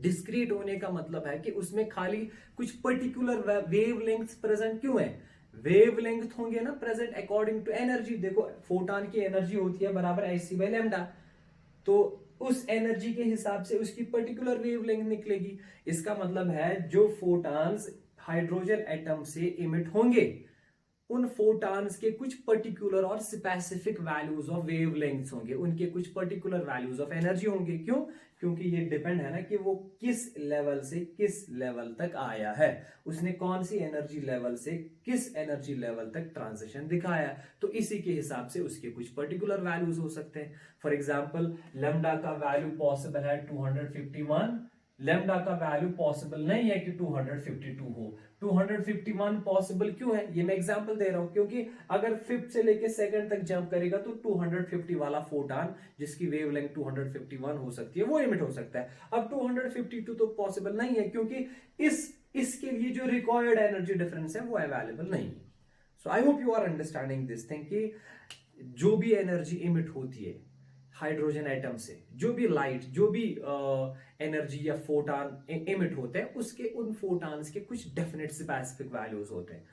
डिस्क्रीट होने का मतलब है कि उसमें खाली कुछ पर्टिकुलर वेवलेंथ्स प्रेजेंट क्यों है? वेवलेंथ होंगे ना प्रेजेंट अकॉर्डिंग टू एनर्जी। देखो फोटॉन की एनर्जी होती है बराबर hc बाय लैम्डा, तो उस एनर्जी के हिसाब से उसकी पर्टिकुलर वेवलेंथ निकलेगी। इसका मतलब है जो फोटॉन्स हाइड्रोजन एटम से इमिट होंगे, उन फोटॉन्स के कुछ पर्टिकुलर और स्पेसिफिक वैल्यूज ऑफ वेवलेंथ्स होंगे, उनके कुछ पर्टिकुलर वैल्यूज ऑफ एनर्जी होंगे। क्यों? क्योंकि ये डिपेंड है ना कि वो किस लेवल से किस लेवल तक आया है, उसने कौन सी एनर्जी लेवल से किस एनर्जी लेवल तक ट्रांजिशन दिखाया, तो इसी के हिसाब से उसके कुछ पर्टिकुलर वैल्यूज हो सकते हैं। फॉर एग्जाम्पल लैम्डा का वैल्यू पॉसिबल है 251, लैम्डा का वैल्यू पॉसिबल नहीं है कि 252 हो। 251 पॉसिबल क्यों है? ये मैं एग्जांपल दे रहा हूं, क्योंकि अगर फिफ्थ से लेके सेकंड तक जंप करेगा तो 250 वाला फोटॉन जिसकी वेवलेंथ 251 हो सकती है वो इमिट हो सकता है। अब 252 तो पॉसिबल नहीं है, क्योंकि इसके लिए जो रिक्वायर्ड एनर्जी डिफरेंस है वो अवेलेबल नहीं है। So I hope you are understanding this thing कि जो भी एनर्जी इमिट होती है हाइड्रोजन एटम से, जो भी लाइट, जो भी एनर्जी या फोटॉन इमिट होते हैं, उसके उन फोटॉन्स के कुछ डेफिनेट स्पेसिफिक वैल्यूज होते हैं।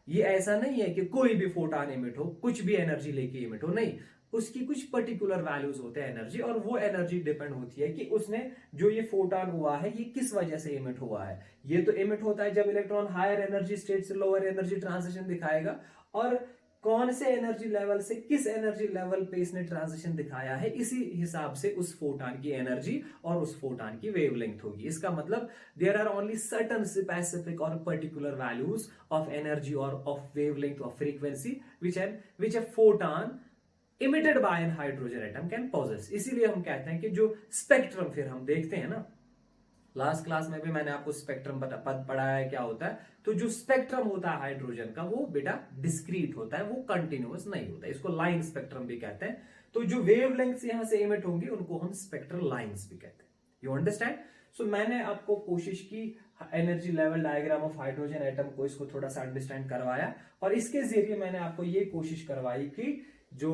ये ऐसा नहीं है कि कोई भी फोटॉन इमिट हो, कुछ भी एनर्जी लेके इमिट हो, नहीं, उसकी कुछ पर्टिकुलर वैल्यूज होते हैं एनर्जी, और वो एनर्जी डिपेंड होती है कि उसने जो ये फोटॉन हुआ है ये किस वजह से इमिट हुआ है। ये तो इमिट होता है जब इलेक्ट्रॉन हायर एनर्जी स्टेट से लोअर एनर्जी ट्रांजिशन दिखाएगा, और कौन से एनर्जी लेवल से किस एनर्जी लेवल पे इसने ट्रांजिशन दिखाया है, इसी हिसाब से उस फोटॉन की एनर्जी और उस फोटॉन की वेवलेंथ होगी। इसका मतलब there are only certain specific और पर्टिकुलर वैल्यूज ऑफ एनर्जी और of wavelength of frequency which a photon emitted by an hydrogen atom can possess. इसीलिए हम कहते हैं कि जो स्पेक्ट्रम फिर हम देखते हैं ना, लास्ट क्लास में भी मैंने आपको स्पेक्ट्रम पढ़ाया है क्या होता है। तो जो स्पेक्ट्रम होता है हाइड्रोजन का वो बेटा डिस्क्रीट होता है, वो कंटिन्यूअस नहीं होता है, इसको लाइन स्पेक्ट्रम भी कहते हैं। तो जो वेवलेंथ्स यहां से इमिट होंगी उनको हम स्पेक्ट्रल लाइंस भी कहते हैं। You understand? सो मैंने आपको कोशिश की energy level diagram of hydrogen atom को इसको थोड़ा सा अंडरस्टैंड करवाया, और इसके जरिए मैंने आपको ये कोशिश करवाई कि जो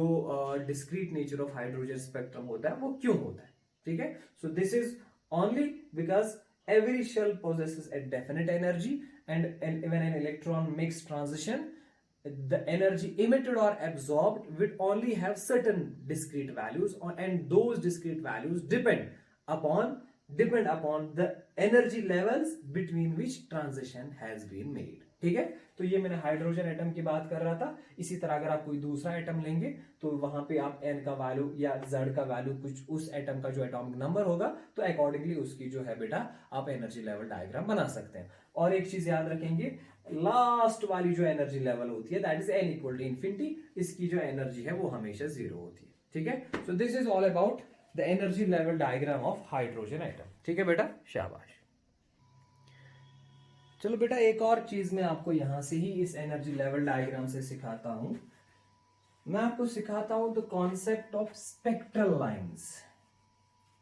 discrete nature of hydrogen spectrum होता है वो क्यों होता है। ठीक है, so this is only because every shell possesses a definite energy, and when an electron makes transition, the energy emitted or absorbed will only have certain discrete values, and those discrete values depend upon the energy levels between which transition has been made। ठीक है, तो ये मैंने hydrogen atom की बात कर रहा था। इसी तरह अगर आप कोई दूसरा एटम लेंगे तो वहां पे आप n का वैल्यू या z का वैल्यू कुछ उस एटम का जो एटॉमिक नंबर होगा तो अकॉर्डिंगली उसकी जो है बेटा आप एनर्जी लेवल डायग्राम बना सकते हैं। और एक चीज याद रखेंगे, लास्ट वाली जो एनर्जी लेवल होती है that is n equal to infinity, इसकी जो एनर्जी है वो हमेशा जीरो होती है। ठीक है, so this is all about the energy level diagram of hydrogen atom. ठीक है बेटा, शाबाश। चलो बेटा, एक और चीज मैं आपको यहां से ही इस एनर्जी लेवल डायग्राम से सिखाता हूं। मैं आपको सिखाता हूं the concept of spectral lines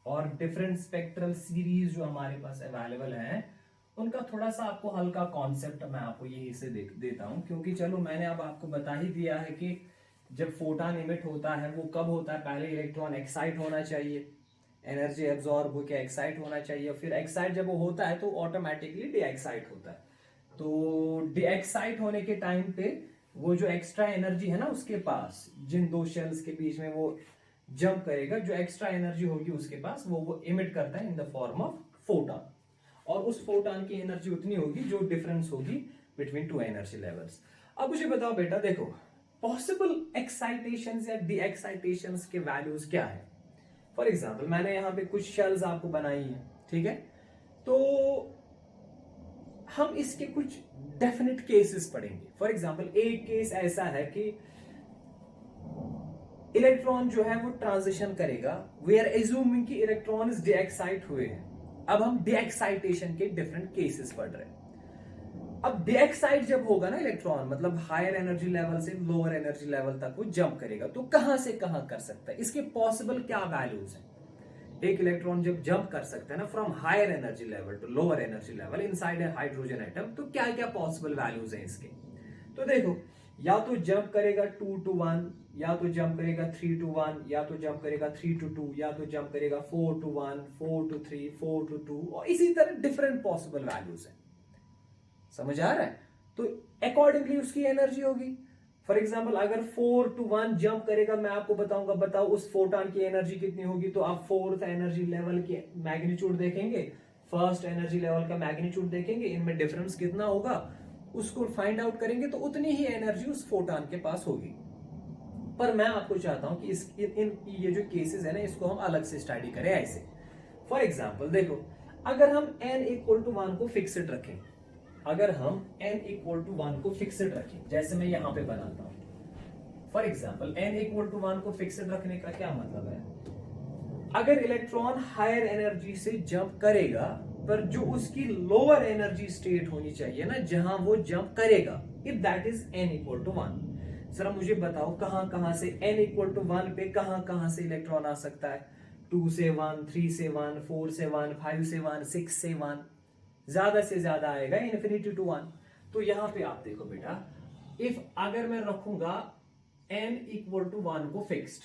और डिफरेंट स्पेक्ट्रल सीरीज जो हमारे पास अवेलेबल है, उनका थोड़ा सा आपको हल्का कॉन्सेप्ट मैं आपको यही से देता हूं। क्योंकि चलो मैंने अब आपको बता ही दिया है कि जब फोटॉन इमिट होता है वो कब होता है, पहले इलेक्ट्रॉन एक्साइट होना चाहिए, एनर्जी एब्जॉर्ब होकर एक्साइट होना चाहिए, फिर एक्साइट जब वो होता है तो ऑटोमेटिकली डी एक्साइट होता है। तो डी एक्साइट होने के टाइम पे वो जो एक्स्ट्रा एनर्जी है ना उसके पास, जिन दो शेल्स के बीच में वो जंप करेगा, जो एक्स्ट्रा एनर्जी होगी उसके पास वो इमिट करता है in the form of photon, और उस फोटॉन की एनर्जी उतनी होगी जो डिफरेंस होगी बिटवीन टू एनर्जी लेवल्स। अब मुझे बताओ बेटा, देखो पॉसिबल एक्साइटेशंस या डी एक्साइटेशंस के वैल्यूज क्या है। फॉर एग्जाम्पल मैंने यहां पे कुछ शेल्स आपको बनाई है, ठीक है, तो हम इसके कुछ डेफिनेट केसेस पढ़ेंगे। फॉर एग्जाम्पल एक केस ऐसा है कि इलेक्ट्रॉन जो है वो ट्रांजिशन करेगा, वी आर एज्यूमिंग कि इलेक्ट्रॉन डी एक्साइट हुए हैं। अब हम डी एक्साइटेशन के डिफरेंट केसेस पढ़ रहे हैं। अब डी एक्साइट जब होगा ना इलेक्ट्रॉन, मतलब हायर एनर्जी लेवल से लोअर एनर्जी लेवल तक वो जंप करेगा, तो कहां से कहां कर सकता है, इसके पॉसिबल क्या वैल्यूज हैं। एक इलेक्ट्रॉन जब जंप कर सकता है ना from higher energy level to lower energy level inside a hydrogen atom, तो क्या क्या पॉसिबल वैल्यूज हैं इसके। तो देखो, या तो जंप करेगा 2 to 1, या तो जंप करेगा 3 to 1, या तो जंप करेगा 3 to 2, या तो जंप करेगा 4 to 1, 4 to 3, 4 to 2, और इसी तरह डिफरेंट पॉसिबल वैल्यूज हैं। समझ आ रहा है? तो अकॉर्डिंगली उसकी एनर्जी होगी। फॉर एग्जाम्पल अगर 4 to 1 जंप करेगा, मैं आपको बताऊंगा, बताओ उस फोटॉन की एनर्जी कितनी होगी। तो आप फोर्थ एनर्जी लेवल की मैग्नीट्यूड देखेंगे, फर्स्ट एनर्जी लेवल का मैग्नीट्यूड देखेंगे, इनमें डिफरेंस कितना होगा उसको फाइंड आउट करेंगे, तो उतनी ही एनर्जी उस फोटॉन के पास होगी। पर मैं आपको चाहता हूं कि ये जो केसेस है ना इसको हम अलग से स्टडी करें ऐसे। फॉर एग्जाम्पल देखो, अगर हम n इक्वल टू 1 को फिक्स्ड रखें, अगर हम n इक्वल टू 1 को फिक्स्ड रखें, जैसे मैं यहां पे बनाता हूं। For example n equal to 1 को फिक्स्ड रखने का क्या मतलब है, अगर इलेक्ट्रॉन हायर एनर्जी से जंप करेगा, पर जो उसकी लोअर एनर्जी स्टेट होनी चाहिए ना जहां वो जंप करेगा, if that is n equal to 1, जरा मुझे बताओ कहां कहां से n इक्वल टू 1 पे कहां कहां से इलेक्ट्रॉन आ सकता है। 2 से 1, 3 से 1, 4 से 1, 5 से 1, 6 से 1, ज्यादा से ज्यादा आएगा इन्फिनिटी टू 1। तो यहां पे आप देखो बेटा, इफ अगर मैं रखूंगा n इक्वल टू 1 को फिक्स्ड,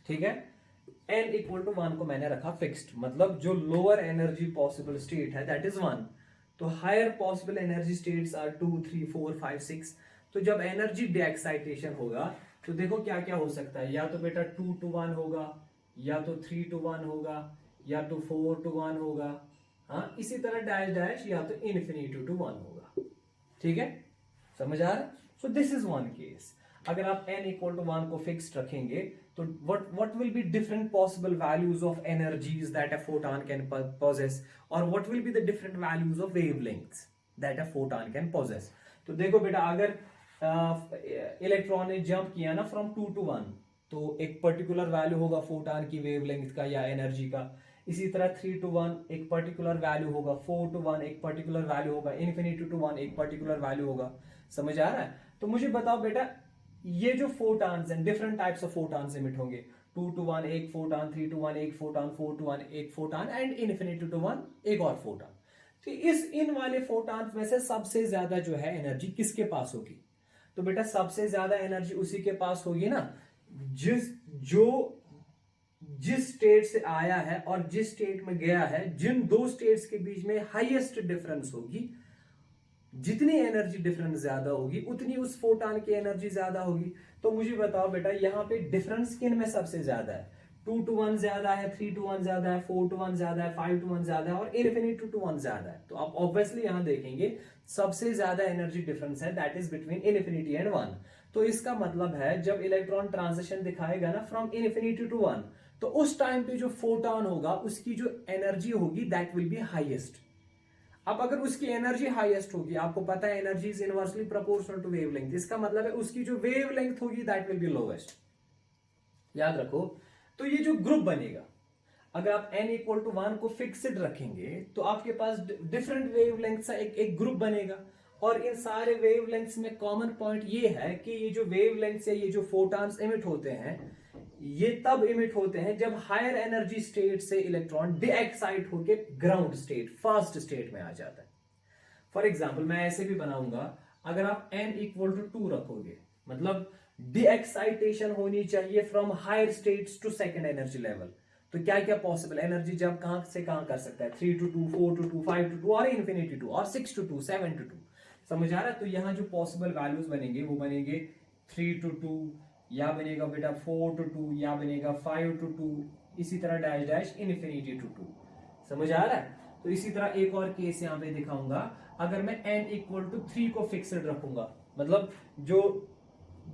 ठीक है, n इक्वल टू 1 को मैंने रखा फिक्स्ड, मतलब जो लोअर एनर्जी पॉसिबल स्टेट है दैट इज 1, तो higher possible energy states are 2, 3, 4, 5, 6। तो जब एनर्जी डे एक्साइटेशन होगा तो देखो क्या क्या हो सकता है, या तो बेटा 2 to 1 होगा, या तो 3 to 1 होगा, या तो 4 to 1 होगा, हाँ इसी तरह डैश डैश, या तो इन्फिनिटी टू 1 होगा। ठीक है, समझ आ रहा है? So this is one case. अगर आप n इक्वल टू 1 को फिक्स्ड रखेंगे तो what will be different possible values of energies that a photon can possess, or what will be the different values of wavelengths that a photon can possess. तो देखो बेटा, अगर electron ने jump किया ना फ्रॉम 2 to 1, तो एक particular value होगा फोटॉन की वेवलेंथ का या एनर्जी का. इसी तरह 3 to 1 एक पर्टिकुलर वैल्यू होगा, 4 to 1 एक पर्टिकुलर वैल्यू होगा, इन्फिनिटी टू 1 एक पर्टिकुलर वैल्यू होगा. समझ आ रहा है? तो मुझे बताओ बेटा, ये जो फोटॉन्स हैं, different types of photons emit होंगे. 2 to 1 एक फोटॉन, 3 to 1 एक फोटॉन, 4 to 1 एक फोटॉन एंड इन्फिनिटी टू 1 एक और फोटॉन. तो इन वाले फोटॉन्स में से सबसे ज्यादा जो है एनर्जी किसके पास होगी? तो बेटा सबसे ज्यादा एनर्जी उसी के पास होगी ना जिस स्टेट से आया है और जिस स्टेट में गया है. जिन दो स्टेट्स के बीच में हाईएस्ट डिफरेंस होगी, जितनी एनर्जी डिफरेंस ज्यादा होगी उतनी उस फोटॉन की एनर्जी ज्यादा होगी. तो मुझे बताओ बेटा, यहां पे डिफरेंस किन में सबसे ज्यादा है? 2 to 1 ज्यादा है, 3 to 1 ज्यादा है, 4 to 1 ज्यादा है, 5 to 1 ज्यादा है और इन्फिनिटी टू 1 ज्यादा है. तो आप ऑब्वियसली यहां देखेंगे सबसे ज्यादा एनर्जी डिफरेंस है, that is between infinity and 1. तो इसका मतलब है जब इलेक्ट्रॉन ट्रांजिशन दिखाएगा ना फ्रॉम इन्फिनिटी टू 1, तो उस टाइम पे जो फोटॉन होगा उसकी जो एनर्जी होगी दैट विल बी हाईएस्ट. अब अगर उसकी एनर्जी हाईएस्ट होगी, आपको पता है energy is inversely proportional to wavelength, इसका मतलब है उसकी जो वेवलेंथ होगी दैट विल बी लोवेस्ट. याद रखो. तो ये जो ग्रुप बनेगा, अगर आप n इक्वल टू 1 को फिक्स्ड रखेंगे तो आपके पास डिफरेंट वेवलेंथ का एक ग्रुप बनेगा. और इन सारे वेवलेंथ्स में कॉमन पॉइंट ये है कि ये जो वेवलेंथ्स है, ये जो फोटॉन्स इमिट होते हैं, ये तब इमिट होते हैं जब हायर एनर्जी स्टेट से इलेक्ट्रॉन डीएक्साइट होके ग्राउंड स्टेट, फर्स्ट स्टेट में आ जाता है. फॉर एग्जाम्पल मैं ऐसे भी बनाऊंगा, अगर आप n इक्वल टू 2 रखोगे, मतलब डीएक्साइटेशन होनी चाहिए from higher states to second energy level. तो क्या क्या पॉसिबल एनर्जी जब कहां से कहां कर सकता है? 3 to 2, 4 to 2, 5 to 2 और इन्फिनिटी 2 और 6 to 2, 7 to 2. समझ आ रहा है? तो यहां जो पॉसिबल वैल्यूज बनेंगे वो बनेंगे 3 to 2, या बनेगा बेटा 4 to 2, या बनेगा 5 to 2, इसी तरह डैश डैश इन्फिनिटी टू 2. समझ आ रहा है? तो इसी तरह एक और केस यहां पे दिखाऊंगा. अगर मैं n इक्वल टू 3 को फिक्स्ड रखूंगा, मतलब जो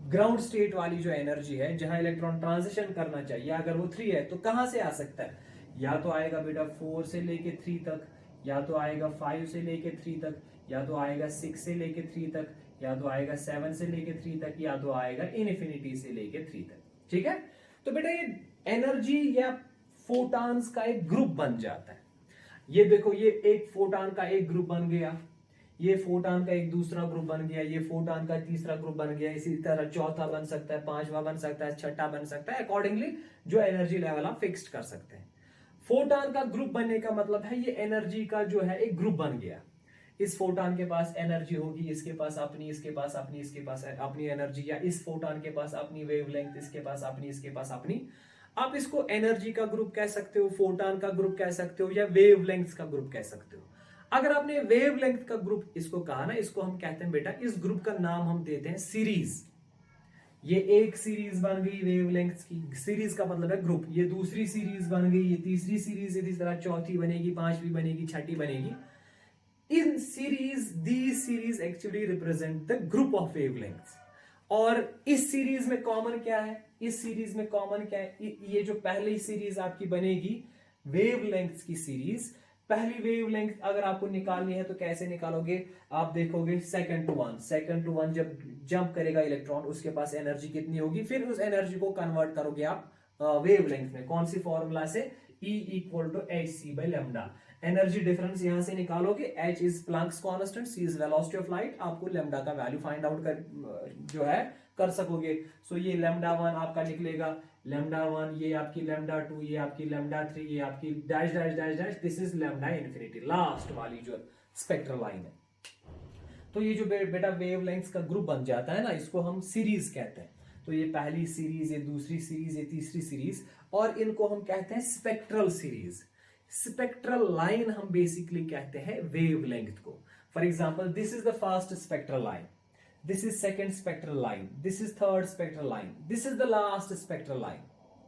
ग्राउंड स्टेट वाली जो एनर्जी है, जहां इलेक्ट्रॉन ट्रांजिशन करना चाहिए, अगर वो 3 है तो कहां से आ सकता है? या तो आएगा बेटा 4 से लेके 3 तक, या तो आएगा 5 से लेके 3 तक, या तो आएगा 6 से लेके 3 तक, या तो आएगा 7 से लेके 3 तक, या तो आएगा इन्फिनिटी से लेके 3 तक. ठीक है? तो बेटा ये एनर्जी या फोटॉन्स का एक ग्रुप बन जाता है. ये देखो, ये एक फोटॉन का एक ग्रुप बन गया, ये फोटॉन का एक दूसरा ग्रुप बन गया, ये फोटॉन का तीसरा ग्रुप बन गया, इसी तरह चौथा बन सकता है, पांचवा बन सकता है, छठा बन सकता है, अकॉर्डिंगली जो एनर्जी लेवल आप फिक्स्ड कर सकते हैं. फोटॉन का ग्रुप बनने का मतलब है ये एनर्जी का जो है एक ग्रुप बन गया. इस फोटॉन के पास एनर्जी होगी, इसके पास अपनी, इसके पास अपनी, इसके पास अपनी एनर्जी, या इस फोटॉन के पास अपनी वेवलेंथ, इसके पास अपनी, इसके पास अपनी. आप इसको एनर्जी का ग्रुप कह सकते हो, फोटॉन का ग्रुप कह सकते हो, या वेवलेंथ का ग्रुप कह सकते हो. अगर आपने वेवलेंथ का ग्रुप इसको कहा ना, इसको हम कहते हैं बेटा, इस ग्रुप का नाम हम देते हैं सीरीज. ये एक सीरीज बन गई वेवलेंथ की, सीरीज का मतलब है ग्रुप. ये दूसरी सीरीज बन गई, ये तीसरी सीरीज, इसी तरह चौथी बनेगी, पांचवी बनेगी, छठी बनेगी. In series, these series actually represent the group of wavelengths. और इस सीरीज में कॉमन क्या है? इस सीरीज में कॉमन क्या है? ये जो पहली सीरीज आपकी बनेगी वेवलेंथ्स की सीरीज, पहली वेवलेंथ अगर आपको निकालनी है तो कैसे निकालोगे? आप देखोगे सेकंड टू वन जब जंप करेगा इलेक्ट्रॉन, उसके पास एनर्जी कितनी होगी, फिर उस एनर्जी को कन्वर्ट करोगे आप वेवलेंथ में. कौन सी फॉर्मूला से? E equal to hc/λ. Energy difference यहां से निकालोगे. h is Planck's constant, c is velocity of light. आपको लैम्डा का वैल्यू फाइंड आउट जो है कर सकोगे. सो ये λ1 आपका निकलेगा, λ1, ये आपकी λ2, ये आपकी λ3, ये आपकी dash dash dash dash, this is λ infinity, last वाली जो स्पेक्ट्रल लाइन है. तो ये जो बेटा वेवलेंथ्स का ग्रुप बन जाता है ना, इसको हम सीरीज कहते हैं. तो ये पहली सीरीज, ये दूसरी सीरीज, ये तीसरी सीरीज, और इनको हम कहते हैं स्पेक्ट्रल सीरीज. स्पेक्ट्रल लाइन हम बेसिकली कहते हैं वेवलेंथ को. For example, this is the first spectral line, this is second spectral line, this is third spectral line, this is the last spectral line.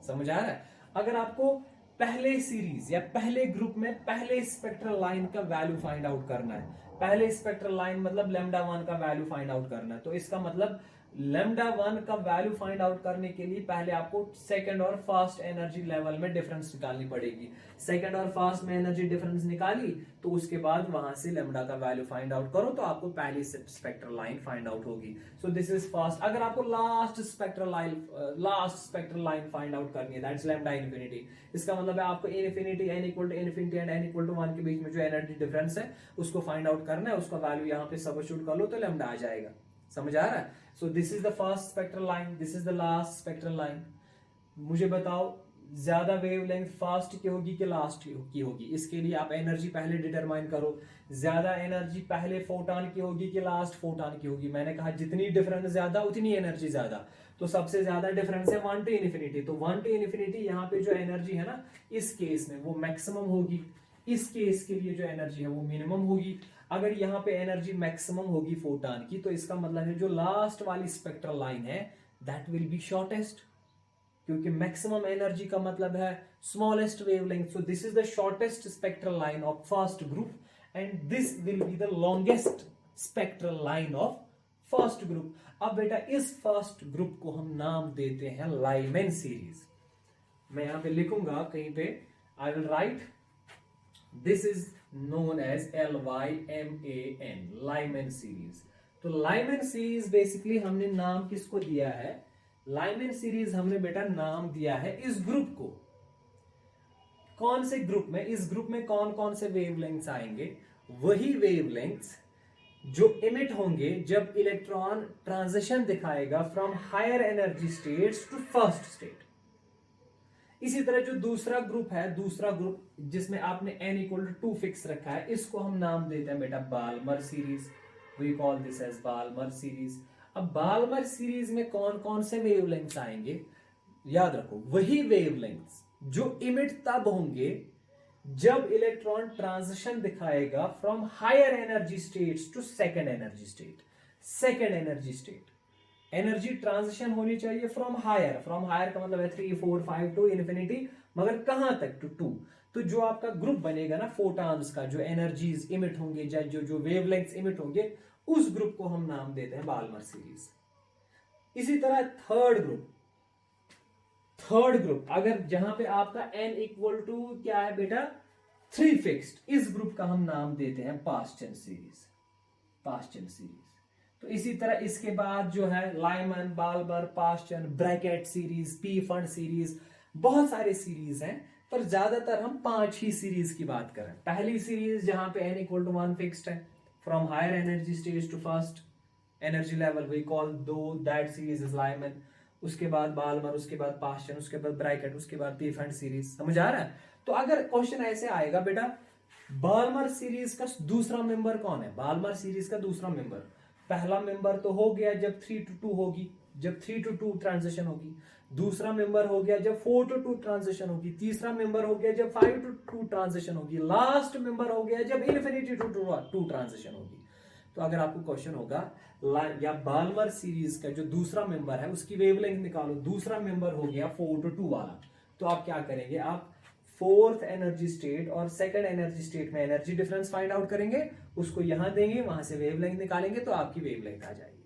समझ आ रहा है? अगर आपको पहले सीरीज या पहले ग्रुप में पहले स्पेक्ट्रल लाइन का वैल्यू फाइंड आउट करना है, पहले स्पेक्ट्रल लाइन मतलब λ1 का वैल्यू फाइंड आउट करना है, तो इसका मतलब लेमडा वन का वैल्यू फाइंड आउट करने के लिए पहले आपको सेकंड और फर्स्ट एनर्जी लेवल में डिफरेंस निकालनी पड़ेगी। सेकंड और फर्स्ट में एनर्जी डिफरेंस निकाली तो उसके बाद वहां से लेमडा का वैल्यू फाइंड आउट करो तो आपको पहली स्पेक्ट्रल लाइन फाइंड आउट होगी। So this is first. अगर आपको last spectral line find out करनी है, दैट्स लेमडा इन्फिनिटी। इसका मतलब है आपको infinity n equal to infinity and n equal to 1 के बीच में जो एनर्जी डिफरेंस है उसको फाइंड आउट करना है। उसका वैल्यू यहाँ पे सबस्टिट्यूट कर लो तो लेमडा आ जाएगा। समझ आ रहा है? So this is the first spectral line, this is the last spectral line. मुझे बताओ ज्यादा वेवलेंथ फास्ट की होगी कि लास्ट की होगी? इसके लिए आप एनर्जी पहले डिटरमाइन करो। ज्यादा एनर्जी पहले फोटॉन की होगी कि लास्ट फोटॉन की होगी? मैंने कहा जितनी डिफरेंस ज्यादा उतनी एनर्जी ज्यादा। तो सबसे ज्यादा डिफरेंस है 1 टू इन्फिनिटी। तो 1 टू इन्फिनिटी यहाँ पे जो एनर्जी है ना, इस केस में वो मैक्सिमम होगी, इस केस के लिए जो एनर्जी है वो मिनिमम होगी। अगर यहाँ पे एनर्जी मैक्सिमम होगी फोटॉन की तो इसका मतलब है जो लास्ट वाली स्पेक्ट्रल लाइन है दैट विल बी शॉर्टेस्ट, क्योंकि मैक्सिमम एनर्जी का मतलब है smallest wavelength. So this is the shortest spectral line of first group and this will be the longest spectral line of first group. अब बेटा इस first group को हम नाम देते हैं लाइमैन सीरीज। मैं यहां पे लिखूंगा कहीं पे, I will write this is known as LYMAN, Lyman series. तो लाइमैन सीरीज बेसिकली हमने नाम किसको दिया है? लाइमैन सीरीज हमने बेटा नाम दिया है इस ग्रुप को। कौन से ग्रुप में? इस ग्रुप में कौन कौन से वेवलेंथ्स आएंगे? वही वेवलेंथ्स जो इमिट होंगे जब इलेक्ट्रॉन ट्रांजिशन दिखाएगा from higher energy states to first state. इसी तरह जो दूसरा ग्रुप है, दूसरा ग्रुप जिसमें आपने n इक्वल टू 2 फिक्स रखा है, इसको हम नाम देते हैं बेटा Balmer series. We call this as Balmer series. अब बाल्मर सीरीज में कौन कौन से वेवलेंथ्स आएंगे? याद रखो वही वेवलेंथ्स जो इमिट तब होंगे जब इलेक्ट्रॉन ट्रांजिशन दिखाएगा from higher energy states to second energy state. Second energy state energy transition होनी चाहिए फ्रॉम हायर। फ्रॉम हायर का मतलब है 3 4 5 टू इन्फिनिटी, मगर कहां तक? टू 2। तो जो आपका ग्रुप बनेगा ना फोटॉन्स का, जो एनर्जीज इमिट होंगे, जो जो वेवलेंथ्स इमिट होंगे, उस ग्रुप को हम नाम देते हैं बाल्मर सीरीज। इसी तरह थर्ड ग्रुप अगर जहां पे आपका n इक्वल टू क्या है बेटा 3 फिक्स्ड, इस ग्रुप का हम नाम देते हैं पास्चन सीरीज। Paschen series. तो इसी तरह इसके बाद जो है Lyman, Balmer, Paschen, Brackett series, Pfund series, बहुत सारे सीरीज हैं, पर ज्यादातर हम 5 ही सीरीज की बात करें। पहली सीरीज जहां पे n इक्वल टू 1 फिक्स्ड है from higher energy stage to first energy level, we call दो दैट सीरीज इज लाइमन। उसके बाद बाल्मर, उसके बाद पास्चन, उसके बाद ब्रैकेट, उसके बाद पी फंड सीरीज। समझ आ रहा है? तो अगर क्वेश्चन ऐसे आएगा बेटा बाल्मर सीरीज का दूसरा मेंबर कौन है? बाल्मर सीरीज का दूसरा मेंबर, पहला मेंबर तो हो गया जब 3 to 2 होगी, जब 3 to 2 ट्रांजिशन होगी। दूसरा मेंबर हो गया जब 4 to 2 ट्रांजिशन होगी। तीसरा मेंबर हो गया जब 5 to 2 ट्रांजिशन होगी। लास्ट मेंबर हो गया जब इन्फिनिटी टू 2 ट्रांजिशन होगी। तो अगर आपको क्वेश्चन होगा या बाल्मर सीरीज का जो दूसरा मेंबर है उसकी वेवलेंथ निकालो, दूसरा मेंबर हो गया 4 to 2 वाला, तो आप क्या करेंगे? आप फोर्थ एनर्जी स्टेट और सेकंड एनर्जी स्टेट में एनर्जी डिफरेंस फाइंड आउट करेंगे, उसको यहां देंगे, वहां से वेवलेंथ निकालेंगे तो आपकी वेवलेंथ आ जाएगी।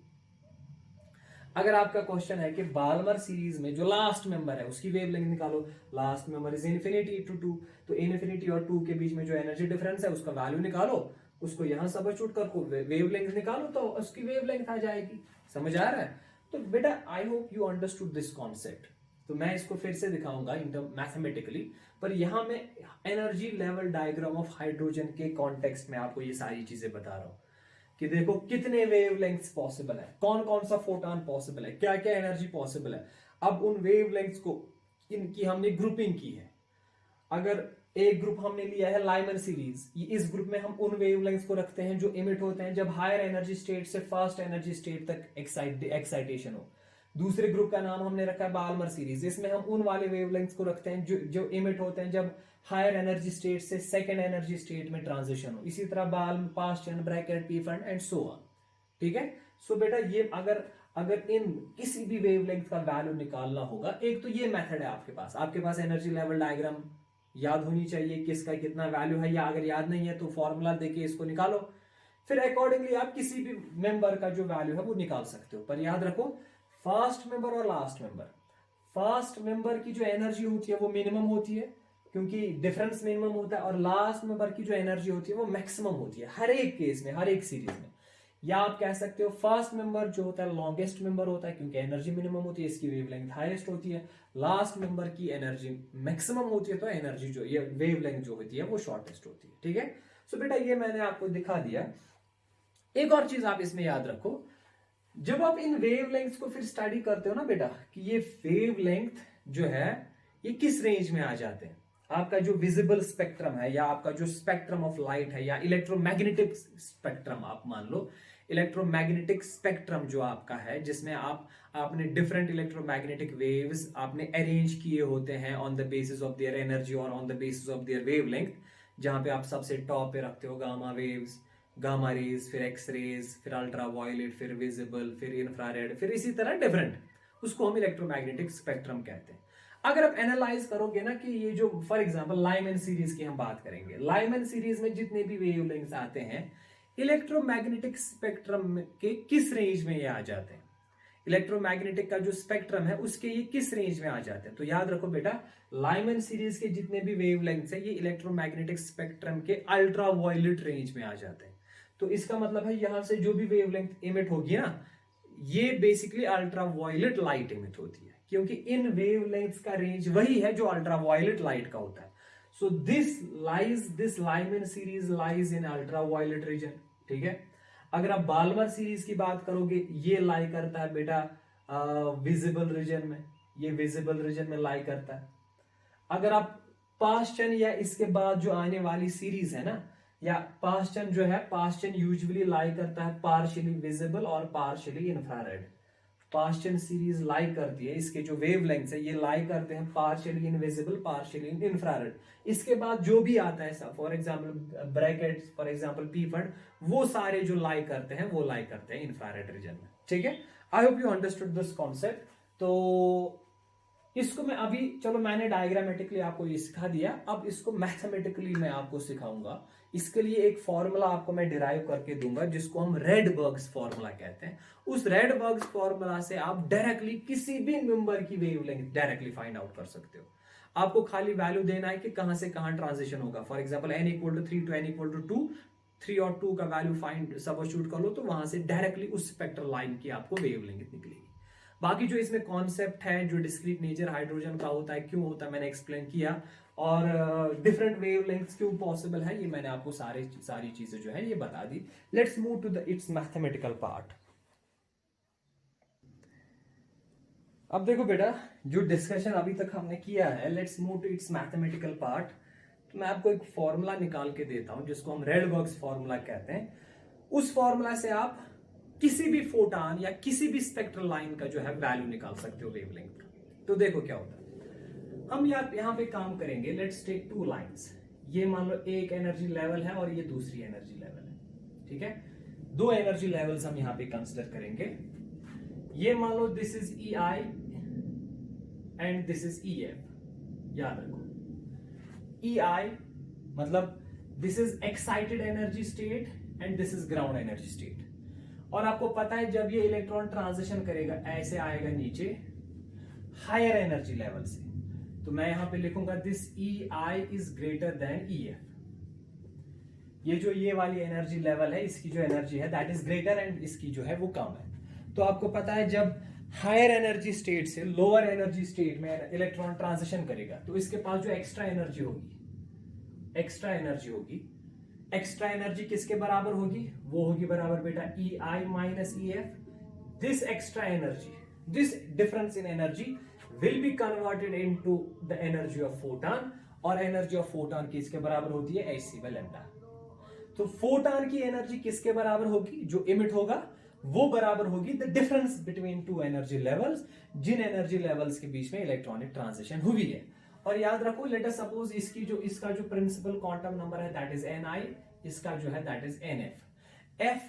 अगर आपका क्वेश्चन है कि बाल्मर सीरीज में जो लास्ट मेंबर है उसकी वेवलेंथ निकालो, last member is infinity to 2, तो इन्फिनिटी और 2 के बीच में जो एनर्जी डिफरेंस है उसका वैल्यू निकालो, उसको यहां सबस्टिट्यूट करके वेवलेंथ निकालो तो उसकी वेवलेंथ आ जाएगी। समझ आ रहा है? तो बेटा आई hope you understood this concept. तो मैं इसको फिर से दिखाऊंगा इन टर्म मैथमेटिकली, पर यहां मैं energy level diagram of hydrogen के कॉन्टेक्स्ट में आपको ये सारी चीजें बता रहा हूं कि देखो कितने वेवलेंथ्स पॉसिबल है, कौन कौन सा फोटॉन पॉसिबल है, क्या क्या एनर्जी पॉसिबल है। अब उन वेवलेंथ्स को इनकी हमने ग्रुपिंग की है। अगर एक ग्रुप हमने लिया है लाइमन सीरीज, इस ग्रुप में हम उन वेवलेंथ्स को रखते हैं जो इमिट होते हैं जब हायर एनर्जी स्टेट से फर्स्ट एनर्जी स्टेट तक एक्साइटेशन हो। दूसरे ग्रुप का नाम हमने रखा है बाल्मर सीरीज, इसमें हम उन वाले वेवलेंथ्स को रखते हैं जो इमिट होते हैं जब हायर एनर्जी स्टेट से सेकंड एनर्जी स्टेट में ट्रांजिशन हो। इसी तरह balm, Paschen, bracket, P fund and so on. ठीक है? सो बेटा ये अगर इन किसी भी वेवलेंथ का वैल्यू निकालना होगा, एक तो ये मेथड है आपके पास एनर्जी लेवल डायग्राम याद होनी चाहिए किसका कितना वैल्यू है, या अगर याद नहीं है तो फॉर्मूला देके इसको निकालो। फिर अकॉर्डिंगली आप किसी भी मेंबर का जो वैल्यू है वो निकाल सकते हो। पर याद रखो फर्स्ट मेंबर और लास्ट मेंबर, फर्स्ट मेंबर की जो एनर्जी होती है वो मिनिमम होती है क्योंकि डिफरेंस मिनिमम होता है, और लास्ट मेंबर की जो एनर्जी होती है वो मैक्सिमम होती है हर एक केस में, हर एक सीरीज में। या आप कह सकते हो फर्स्ट मेंबर जो होता है लॉन्गेस्ट मेंबर होता है क्योंकि एनर्जी मिनिमम होती है, इसकी वेवलेंथ हाईएस्ट होती है। लास्ट मेंबर की एनर्जी मैक्सिमम होती है तो एनर्जी जो ये वेवलेंथ जो होती है वो शॉर्टेस्ट होती है। ठीक है, सो बेटा ये मैंने आपको दिखा दिया। एक और चीज आप इसमें याद रखो, जब आप इन वेवलेंथ्स को फिर स्टडी करते हो ना बेटा कि ये वेवलेंथ जो है ये किस रेंज में आ जाते हैं, आपका जो विजिबल स्पेक्ट्रम है या आपका जो स्पेक्ट्रम ऑफ लाइट है या इलेक्ट्रोमैग्नेटिक स्पेक्ट्रम आप मान लो, इलेक्ट्रोमैग्नेटिक स्पेक्ट्रम जो आपका है जिसमें आपने डिफरेंट इलेक्ट्रोमैग्नेटिक वेव्स आपने अरेंज किए होते हैं on the basis of their energy और on the basis of their wavelength, जहां पे आप सबसे टॉप पे रखते हो गामा वेव्स, गामा रेज, फिर एक्स रेज, फिर अल्ट्रा वायलेट, फिर विजिबल, फिर इंफ्रारेड, फिर इसी तरह डिफरेंट, उसको हम इलेक्ट्रोमैग्नेटिक स्पेक्ट्रम कहते हैं। अगर आप एनालाइज करोगे ना कि ये जो फॉर एग्जांपल लाइमन सीरीज की हम बात करेंगे, लाइमन सीरीज में जितने भी वेवलेंथ्स आते हैं इलेक्ट्रोमैग्नेटिक स्पेक्ट्रम के किस रेंज में ये आ जाते हैं, इलेक्ट्रोमैग्नेटिक का जो स्पेक्ट्रम है उसके ये किस रेंज में आ जाते हैं। तो याद रखो बेटा लाइमन सीरीज के जितने भी वेवलेंथ्स है ये इलेक्ट्रोमैग्नेटिक स्पेक्ट्रम के अल्ट्रा वायलेट रेंज में आ जाते हैं। तो इसका मतलब है यहां से जो भी वेवलेंथ इमिट होगी ना ये basically ultraviolet light emit होती है क्योंकि इन वेवलेंथ्स का रेंज वही है जो अल्ट्रा वायलेट लाइट का होता है। So this Lyman series lies in ultraviolet region. ठीक है, अगर आप बाल्मर सीरीज की बात करोगे ये लाई करता है बेटा विजिबल रीजन में, ये विजिबल रीजन में लाई करता है। अगर आप पास्चन या इसके बाद जो आने वाली सीरीज है ना, या पास्चन जो है, पास्चन यूजुअली लाई करता है पार्शियली विजिबल और पार्शियली इंफ्रारेड। पास्चन सीरीज लाई करती है, इसके जो वेवलेंथ्स है ये लाई करते हैं पार्शियली इनविजिबल, पार्शियली इंफ्रारेड। इसके बाद जो भी आता है सब for example brackets, for example P fund, वो सारे जो लाई करते हैं वो लाई करते हैं इंफ्रारेड रीजन में। ठीक है, आई hope you understood this concept. तो इसको मैं अभी, चलो मैंने डायग्रामेटिकली आपको ये सिखा दिया, अब इसको मैथमेटिकली मैं आपको सिखाऊंगा। इसके लिए एक फॉर्मूला आपको मैं डिराइव करके दूंगा जिसको हम रेडबर्ग्स फॉर्मूला कहते हैं। उस रेडबर्ग्स फॉर्मूला से आप डायरेक्टली किसी भी मेंबर की वेवलेंथ डायरेक्टली फाइंड आउट कर सकते हो। आपको खाली वैल्यू देना है कि कहां से कहां ट्रांजिशन होगा। For example n = 3 to n = 2, 3 और 2 का वैल्यू फाइंड सबस्टिट्यूट कर लो तो वहां से डायरेक्टली उस स्पेक्ट्रल लाइन की आपको वेवलेंथ निकलेगी। बाकी जो इसमें कॉन्सेप्ट है, जो डिस्क्रीट नेचर हाइड्रोजन का होता है, क्यों होता है, मैंने एक्सप्लेन किया, और डिफरेंट वेवलेंथ्स क्यों पॉसिबल है ये मैंने आपको सारी चीजें जो है ये बता दी। Let's move to the its mathematical part. अब देखो बेटा जो डिस्कशन अभी तक हमने किया है, let's move to its mathematical part. तो मैं आपको एक फॉर्मूला निकाल के देता हूं जिसको हम रेडबर्ग्स फॉर्मूला कहते हैं। उस फॉर्मूला से आप किसी भी फोटॉन या किसी भी स्पेक्ट्रल लाइन का जो है वैल्यू निकाल सकते हो वेवलेंथ का। तो देखो क्या होता है, हम यहाँ पे काम करेंगे। लेट्स टेक 2 लाइंस, ये मान लो एक एनर्जी लेवल है और ये दूसरी एनर्जी लेवल है। ठीक है, 2 एनर्जी लेवल्स हम यहाँ पे कंसिडर करेंगे। ये मान लो this is EI and this is EF। याद रखो EI मतलब this is excited energy state and this is ground energy state. और आपको पता है जब ये इलेक्ट्रॉन ट्रांजिशन करेगा ऐसे आएगा नीचे हायर एनर्जी लेवल से, तो मैं यहां पे लिखूंगा this EI is greater then EF। ये जो ये वाली एनर्जी लेवल है इसकी जो एनर्जी है दैट इज ग्रेटर एंड इसकी जो है वो कम है। तो आपको पता है जब हायर एनर्जी स्टेट से लोअर एनर्जी स्टेट में इलेक्ट्रॉन ट्रांजिशन करेगा तो इसके पास जो एक्स्ट्रा एनर्जी होगी, एक्स्ट्रा एनर्जी किसके बराबर होगी, वो होगी बराबर बेटा EI minus EF। This extra energy, this difference in energy will be converted into the energy of photon, और एनर्जी ऑफ फोटॉन किसके बराबर होती है hc/λ। तो फोटॉन की एनर्जी किसके बराबर होगी, जो इमिट होगा वो बराबर होगी the difference between 2 energy levels, जिन एनर्जी लेवल्स के बीच में इलेक्ट्रॉनिक ट्रांजिशन हुई है। और याद रखो लेट अस सपोज इसका जो प्रिंसिपल क्वांटम नंबर है दैट इज Ni, इसका जो है दैट इज Nf। F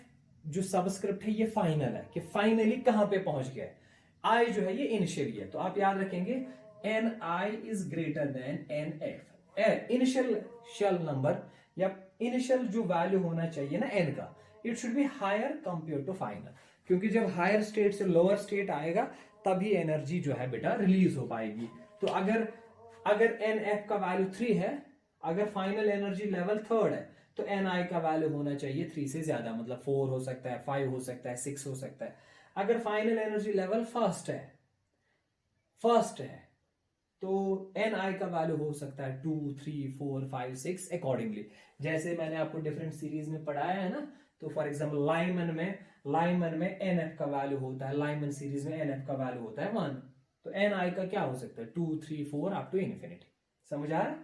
जो सबस्क्रिप्ट है ये फाइनल है कि फाइनली कहां पे पहुंच गया, I जो है ये इनिशियली है। तो आप याद रखेंगे Ni is greater than Nf। Initial shell number या इनिशियल जो वैल्यू होना चाहिए ना n का, it should be higher compare to final, क्योंकि जब हायर स्टेट से लोअर स्टेट आएगा तभी एनर्जी जो है बेटा रिलीज हो पाएगी। तो अगर अगर एन एफ का वैल्यू 3 है, अगर फाइनल एनर्जी लेवल 3 है, तो एन आई का वैल्यू होना चाहिए 3 से ज्यादा, मतलब 4 हो सकता है, 5 हो सकता है, 6 हो सकता है। अगर फाइनल एनर्जी लेवल फर्स्ट है तो एन आई का वैल्यू हो सकता है 2, 3, 4, 5, 6 अकॉर्डिंगली। जैसे मैंने आपको डिफरेंट सीरीज में पढ़ाया है ना, तो फॉर एग्जांपल लाइमन में एन एफ का वैल्यू होता है, लाइमन सीरीज में एन एफ का वैल्यू होता है 1, तो एन आई का क्या हो सकता है 2, 3, 4 अप टू इन्फिनिटी। समझ आ रहा है?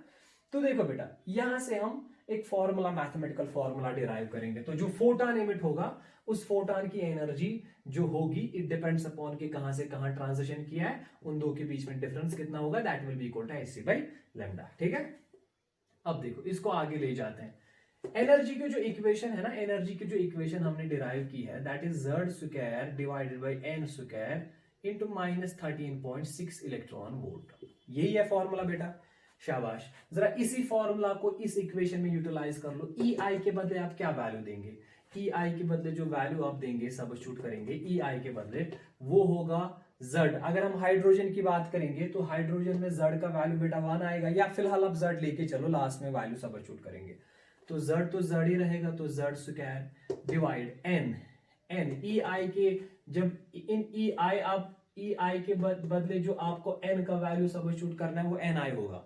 तो देखो बेटा, यहां से हम एक फॉर्मूला, मैथमेटिकल फॉर्मूला डिराइव करेंगे। तो जो फोटॉन एमिट होगा, उस फोटॉन की एनर्जी जो होगी, इट डिपेंड्स अपॉन कि कहां से कहां ट्रांजिशन किया है, उन दो के बीच में डिफरेंस कितना होगा, that will be equal to hc by lambda. ठीक है, अब देखो इसको आगे ले जाते हैं। एनर्जी की जो इक्वेशन है ना, एनर्जी की जो इक्वेशन हमने डिराइव की है, that is z square divided bye n square into -13.6 electron volt. यही है फॉर्मूला बेटा, शाबाश। जरा इसी फॉर्मूला को इस इक्वेशन में यूटिलाइज कर लो। ई आई के बदले आप क्या वैल्यू देंगे? ई आई के बदले जो वैल्यू आप देंगे, सबस्टिट्यूट करेंगे ई आई के बदले, वो होगा z। अगर हम हाइड्रोजन की बात करेंगे तो हाइड्रोजन में z का वैल्यू बेटा 1 आएगा, या फिलहाल आप z लेके चलो, लास्ट में वैल्यू सबस्टिट्यूट करेंगे तो z ही रहेगा, तो z स्क्वायर डिवाइड n ई आई के, जब इन ई आई आप ई आई के बदले जो आपको n का वैल्यू सबस्टिट्यूट करना है वो n आई होगा,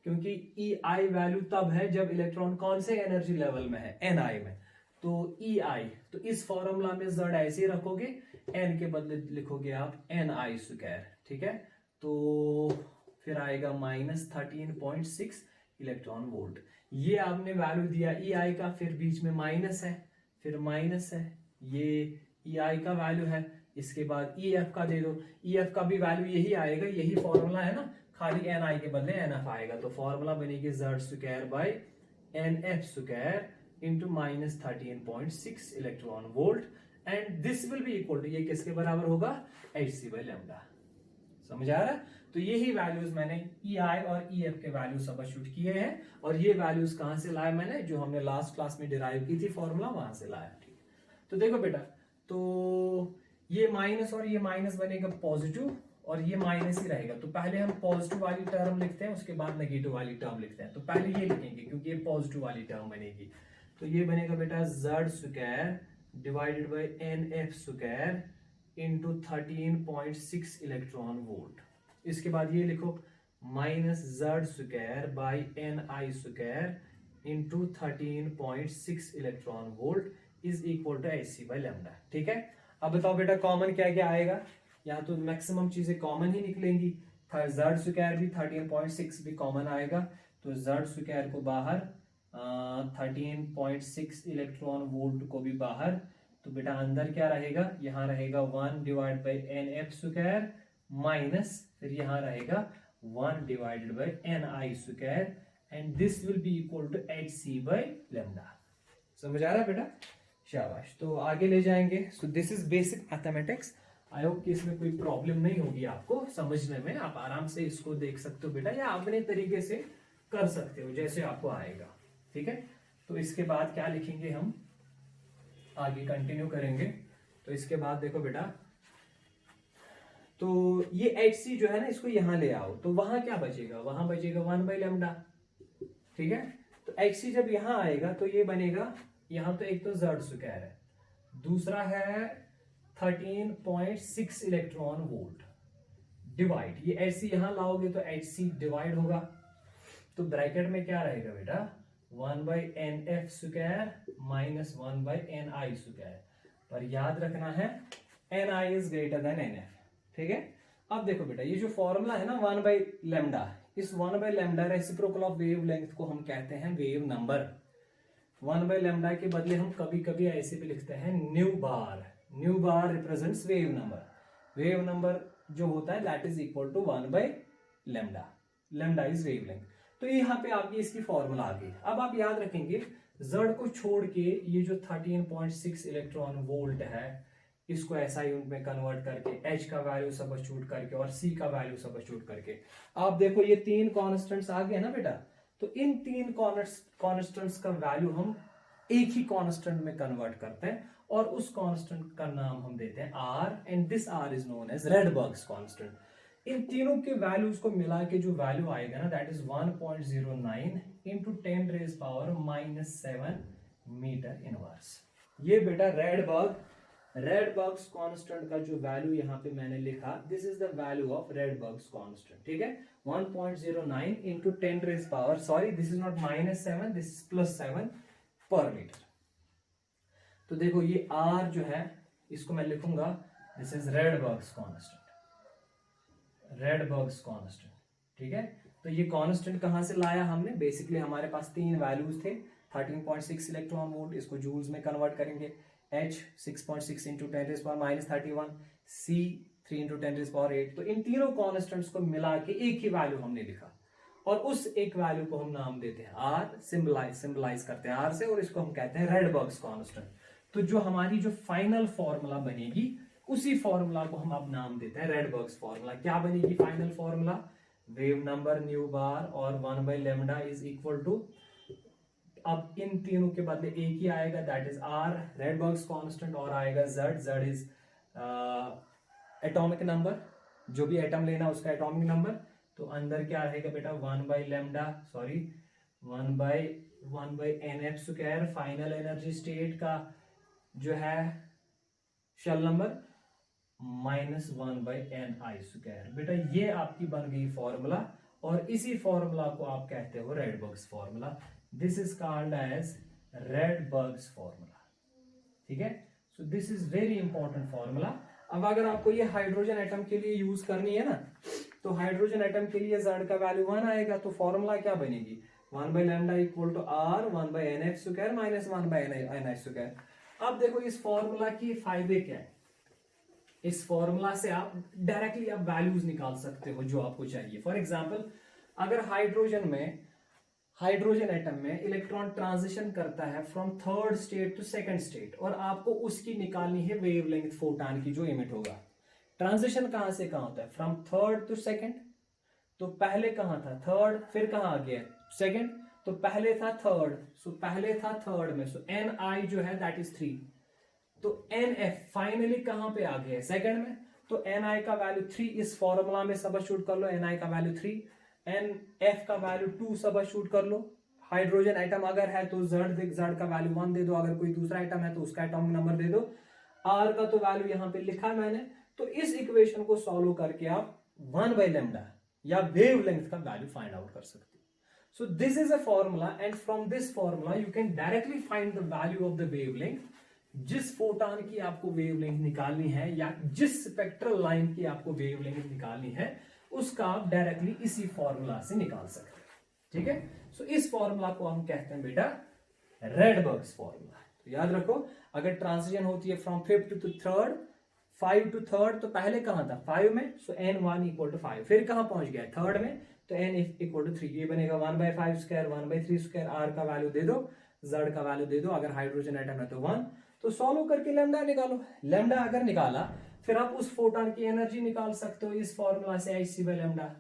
क्योंकि ई आई वैल्यू तब है जब इलेक्ट्रॉन कौन से एनर्जी लेवल में है, एन आई में। तो ई आई, तो इस फॉर्मूला में z ऐसे ही रखोगे, n के बदले लिखोगे आप एन आई स्क्वायर। ठीक है, तो फिर आएगा -13.6 इलेक्ट्रॉन वोल्ट। ये आपने वैल्यू दिया ई आई का, फिर बीच में माइनस है, फिर माइनस है, ये ई आई का वैल्यू है, इसके बाद ई एफ का दे दो, ई एफ का भी वैल्यू यही आएगा, यही फॉर्मूला है ना, खाली एन आई के बदले एन एफ आएगा। तो फॉर्मूला बनेगी z square by n f square into -13.6 electron volt, and this will be equal to, ये किसके बराबर होगा, hc बाई लैम्डा। समझ आ रहा है? तो यही वैल्यूज मैंने ई आई और ई एफ के वैल्यू सबस्टिट्यूट किए हैं, और ये वैल्यूज कहां से लाए मैंने, जो हमने लास्ट क्लास में डिराइव की थी फॉर्मूला, वहां से लाया। ठीक, तो देखो बेटा, तो ये माइनस और ये माइनस बनेगा पॉजिटिव, और ये माइनस ही रहेगा। तो पहले हम पॉजिटिव वाली टर्म लिखते हैं, उसके बाद नेगेटिव वाली टर्म लिखते हैं। तो पहले ये लिखेंगे क्योंकि ये पॉजिटिव वाली टर्म बनेगी। तो ये बनेगा बेटा z square divided by n f square into 13.6 electron volt. इसके बाद ये लिखो minus z square by n i square into 13.6 electron volt is equal to hc by lambda. ठीक है, अब बताओ बेटा कॉमन क्या क्या आएगा? यहाँ तो मैक्सिमम चीजें कॉमन ही निकलेंगी। z स्क्वायर भी 13.6 भी कॉमन आएगा, तो z स्क्वायर को बाहर, 13.6 इलेक्ट्रॉन वोल्ट को भी बाहर, तो बेटा अंदर क्या रहेगा, यहाँ रहेगा 1 divide by n f square minus, फिर यहाँ रहेगा 1 divided by n i square, and this will be equal to hc by lambda. समझ आ रहा है बेटा? शाबाश। तो आगे ले जाएंगे। सो this is basic mathematics. I hope कि इसमें कोई प्रॉब्लम नहीं होगी आपको समझने में, आप आराम से इसको देख सकते हो बेटा, या अपने तरीके से कर सकते हो जैसे आपको आएगा। ठीक है, तो इसके बाद क्या लिखेंगे हम, आगे कंटिन्यू करेंगे। तो इसके बाद देखो बेटा, तो ये hc जो है ना, इसको यहां ले आओ, तो वहां क्या बचेगा, वहां बचेगा 1 बाई लैम्डा। ठीक है, तो hc जब यहां आएगा तो ये बनेगा, यहां तो एक तो z स्क्वायर है, दूसरा है 13.6 इलेक्ट्रॉन वोल्ट डिवाइड, ये hc यहां लाओगे तो hc डिवाइड होगा, तो ब्रैकेट में क्या रहेगा बेटा, 1 by n f square minus 1 by n i square. पर याद रखना है n i is greater than n f. ठीक है, अब देखो बेटा, ये जो फॉर्मूला है ना 1 बाई लैम्डा, इस 1 by lambda reciprocal of wave length को हम कहते हैं वेव नंबर। 1 बाई लैम्डा के बदले हम कभी कभी ऐसे भी लिखते हैं nu bar. Nu bar represents wave number. Wave number जो होता है that is equal to 1 by lambda. Lambda is wavelength. तो यहाँ पे आपकी इसकी फॉर्मूला आ गई। अब आप याद रखेंगे z को छोड़ के ये जो 13.6 इलेक्ट्रॉन वोल्ट है, इसको SI यूनिट में कन्वर्ट करके, H का वैल्यू सबस्टिट्यूट करके और C का वैल्यू सबस्टिट्यूट करके, आप देखो ये 3 कॉन्स्टेंट्स आ गए ना बेटा। तो इन 3 कॉन्स्टेंट्स का वैल्यू हम एक ही कांस्टेंट में कन्वर्ट करते हैं और उस कांस्टेंट का नाम हम देते हैं R, and this R is known as Rydberg's constant. इन तीनों के वैल्यूज को मिला के जो वैल्यू आएगा ना, that is 1.09 into 10 raise power -7 metre inverse. ये बेटा रेडबर्ग्स कांस्टेंट का जो वैल्यू यहाँ पे मैंने लिखा, this is the value of Rydberg's constant, ठीक है। 1.09 into 10 raise power, sorry this is not -7, this is +7 per metre. तो देखो ये R जो है इसको मैं लिखूंगा, दिस इज रेडबर्ग्स कांस्टेंट, ठीक है। तो ये कांस्टेंट कहां से लाया हमने, बेसिकली हमारे पास तीन वैल्यूज थे, 13.6 इलेक्ट्रॉन वोल्ट, इसको जूल्स में कन्वर्ट करेंगे, H 6.6 इंटू 10⁻⁻31, C 3 इंटू 10⁸8। तो इन तीनों कांस्टेंट्स को मिला के एक ही वैल्यू हमने लिखा और उस एक वैल्यू को हम नाम देते हैं R, सिंबलाइज करते हैं R से, और इसको हम कहते हैं रेडबर्ग्स कांस्टेंट। तो जो हमारी जो फाइनल फॉर्मूला बनेगी उसी फॉर्मूला को हम अब नाम देते हैं रेडबर्ग्स फॉर्मूला। क्या बनेगी final formula, wave number nu bar और 1/λ इज इक्वल टू, अब इन तीनों के बदले एक ही आएगा, दैट इज R रेडबर्ग्स कांस्टेंट, और आएगा Z इज एटॉमिक नंबर, जो भी एटम लेना उसका एटॉमिक नंबर। तो अंदर क्या रहेगा बेटा 1/nf square, final energy state का जो है शेल नंबर, -1/ni स्क्वायर। बेटा ये आपकी बन गई फॉर्मूला, और इसी फॉर्मूला को आप कहते हो Rydberg's formula. This is called as Rydberg's formula, ठीक है। So this is very important formula. अब अगर आपको ये हाइड्रोजन एटम के लिए यूज करनी है ना, तो हाइड्रोजन एटम के लिए Z का वैल्यू 1 आएगा, तो फॉर्मूला क्या बनेगी, 1/λ equal to R 1/nf square -1/ni square. अब देखो इस फॉर्मूला की फायदे क्या है, इस फॉर्मूला से आप डायरेक्टली आप वैल्यूज निकाल सकते हो जो आपको चाहिए। फॉर एग्जांपल, अगर हाइड्रोजन एटम में इलेक्ट्रॉन ट्रांजिशन करता है from third state to second state, और आपको उसकी निकालनी है वेवलेंथ फोटॉन की जो इमिट होगा। ट्रांजिशन कहां से कहां होता है, फ्रॉम थर्ड टू सेकंड। तो पहले कहां था, थर्ड, फिर कहां आ गया सेकंड, तो पहले था थर्ड, सो पहले था थर्ड में, सो Ni जो है दैट इज 3। तो Nf फाइनली कहां पे आ गया, सेकंड में, तो Ni का वैल्यू 3 इस फॉर्मूला में सबस्टिट्यूट कर लो, Ni का वैल्यू 3, Nf का वैल्यू 2 सबस्टिट्यूट कर लो। हाइड्रोजन एटम अगर है तो Z का वैल्यू 1 दे दो, अगर कोई दूसरा एटम है तो उसका एटॉमिक नंबर दे दो। R का तो वैल्यू यहां पे लिखा है मैंने। तो इस इक्वेशन को सॉल्व करके आप 1/λ या वेवलेंथ का वैल्यू फाइंड आउट कर सकते हो। So this is a formula, and from this formula you can directly find the value of the wavelength। जिस फोटॉन की आपको वेवलेंथ निकालनी है या जिस स्पेक्ट्रल लाइन की आपको वेवलेंथ निकालनी है, उसका आप डायरेक्टली इसी फॉर्मूला से निकाल सकते हैं, ठीक है। सो इस फॉर्मूला को हम कहते हैं बेटा रेडबर्ग्स फॉर्मूला। तो याद रखो, अगर ट्रांजिशन होती है from fifth to third, 5 to third, तो पहले कहां था 5 में, सो n1 इक्वल टू 5, फिर कहां पहुंच गया थर्ड में, तो n इक्वल टू 3, ये बनेगा 1/5 स्क्वायर 1/3 स्क्वायर। R का वैल्यू दे दो, Z का वैल्यू दे दो, अगर हाइड्रोजन एटम है तो 1। तो सॉल्व करके लैम्डा निकालो, लैम्डा अगर निकाला फिर आप उस फोटॉन की एनर्जी निकाल सकते हो इस फॉर्मूला से, hc/λ।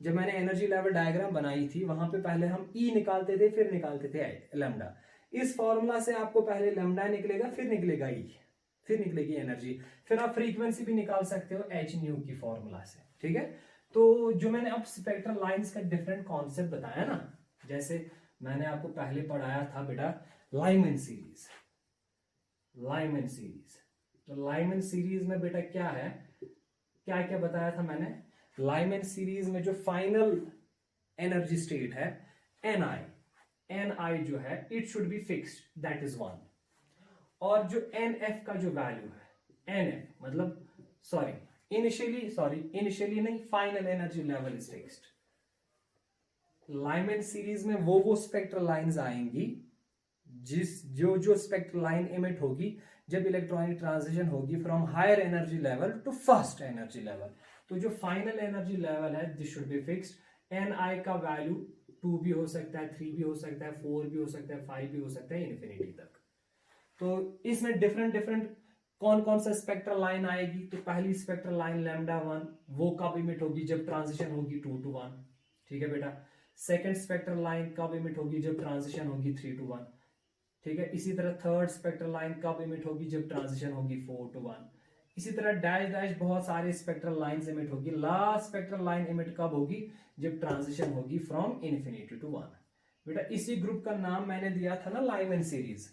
जब मैंने एनर्जी लेवल डायग्राम बनाई थी वहां पे पहले हम E निकालते थे, फिर निकालते थे लैम्डा। इस फॉर्मूला से आपको पहले लैम्डा निकलेगा, फिर निकलेगा E, फिर निकलेगी एनर्जी, फिर आप फ्रीक्वेंसी भी निकाल सकते हो h न्यू की फॉर्मूला से, ठीक है। तो जो मैंने अब स्पेक्ट्रल लाइंस का डिफरेंट कॉन्सेप्ट बताया ना, जैसे मैंने आपको पहले पढ़ाया था बेटा लाइमन सीरीज। तो लाइमन सीरीज में बेटा क्या है, क्या क्या बताया था मैंने, लाइमन सीरीज में जो फाइनल एनर्जी स्टेट है ni जो है it should be fixed, that is 1। और जो nf का जो वैल्यू है, nf मतलब इनिशियली नहीं, final energy level is fixed. Lyman series में वो स्पेक्ट्रल लाइंस आएंगी जो स्पेक्ट्रल लाइन इमिट होगी जब इलेक्ट्रॉनिक ट्रांजिशन होगी from higher energy level to first energy level. तो जो फाइनल एनर्जी लेवल है this should be fixed. ni का वैल्यू 2 भी हो सकता है, 3 भी हो सकता है, 4 भी हो सकता है, 5 भी हो सकता है, इन्फिनिटी तक। तो इसमें डिफरेंट कौन कौन सा स्पेक्ट्रल लाइन आएगी, तो पहली स्पेक्ट्रल लाइन λ1 वो कब इमिट होगी, जब ट्रांजिशन होगी 2 to 1, ठीक है बेटा। सेकंड स्पेक्ट्रल लाइन कब इमिट होगी, जब ट्रांजिशन होगी 3 to 1। ठीक है। इसी तरह थर्ड स्पेक्ट्रल लाइन कब इमिट होगी, जब ट्रांजिशन होगी 4 to 1। इसी तरह डैश डैश बहुत सारे स्पेक्ट्रल लाइंस इमिट होगी। लास्ट स्पेक्ट्रल लाइन इमिट कब होगी, जब ट्रांजिशन होगी फ्रॉम इन्फिनिटी टू 1। बेटा इसी ग्रुप का नाम मैंने दिया था ना लाइमन सीरीज,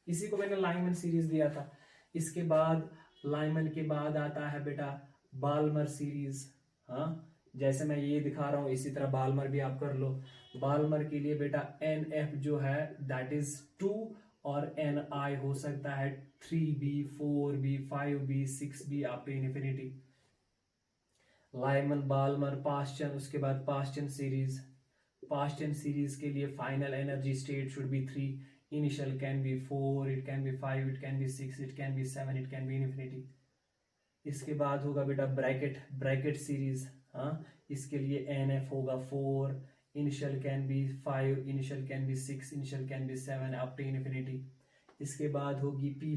इसी को मैंने लाइमन सीरीज दिया था। इसके बाद लाइमन के बाद आता है बेटा बाल्मर सीरीज। हाँ, जैसे मैं ये दिखा रहा हूं इसी तरह बाल्मर भी आप कर लो। बाल्मर के लिए बेटा एन एफ जो है दैट इज 2 और एन आई हो सकता है 3b 4b 5b 6b आप पे इन्फिनिटी। लाइमन बाल्मर पास्चन, उसके बाद पास्चन सीरीज। पास्चन सीरीज के लिए final energy state should be 3, initial can B 4, it can be 5, it can be 6, it can be 7, it can B infinity. इसके बाद होगा बेटा ब्रैकेट सीरीज। हाँ, इसके लिए एन एफ होगा 4, initial can be 5, initial can be 6, initial can be 7 up to infinity. इसके बाद होगी पी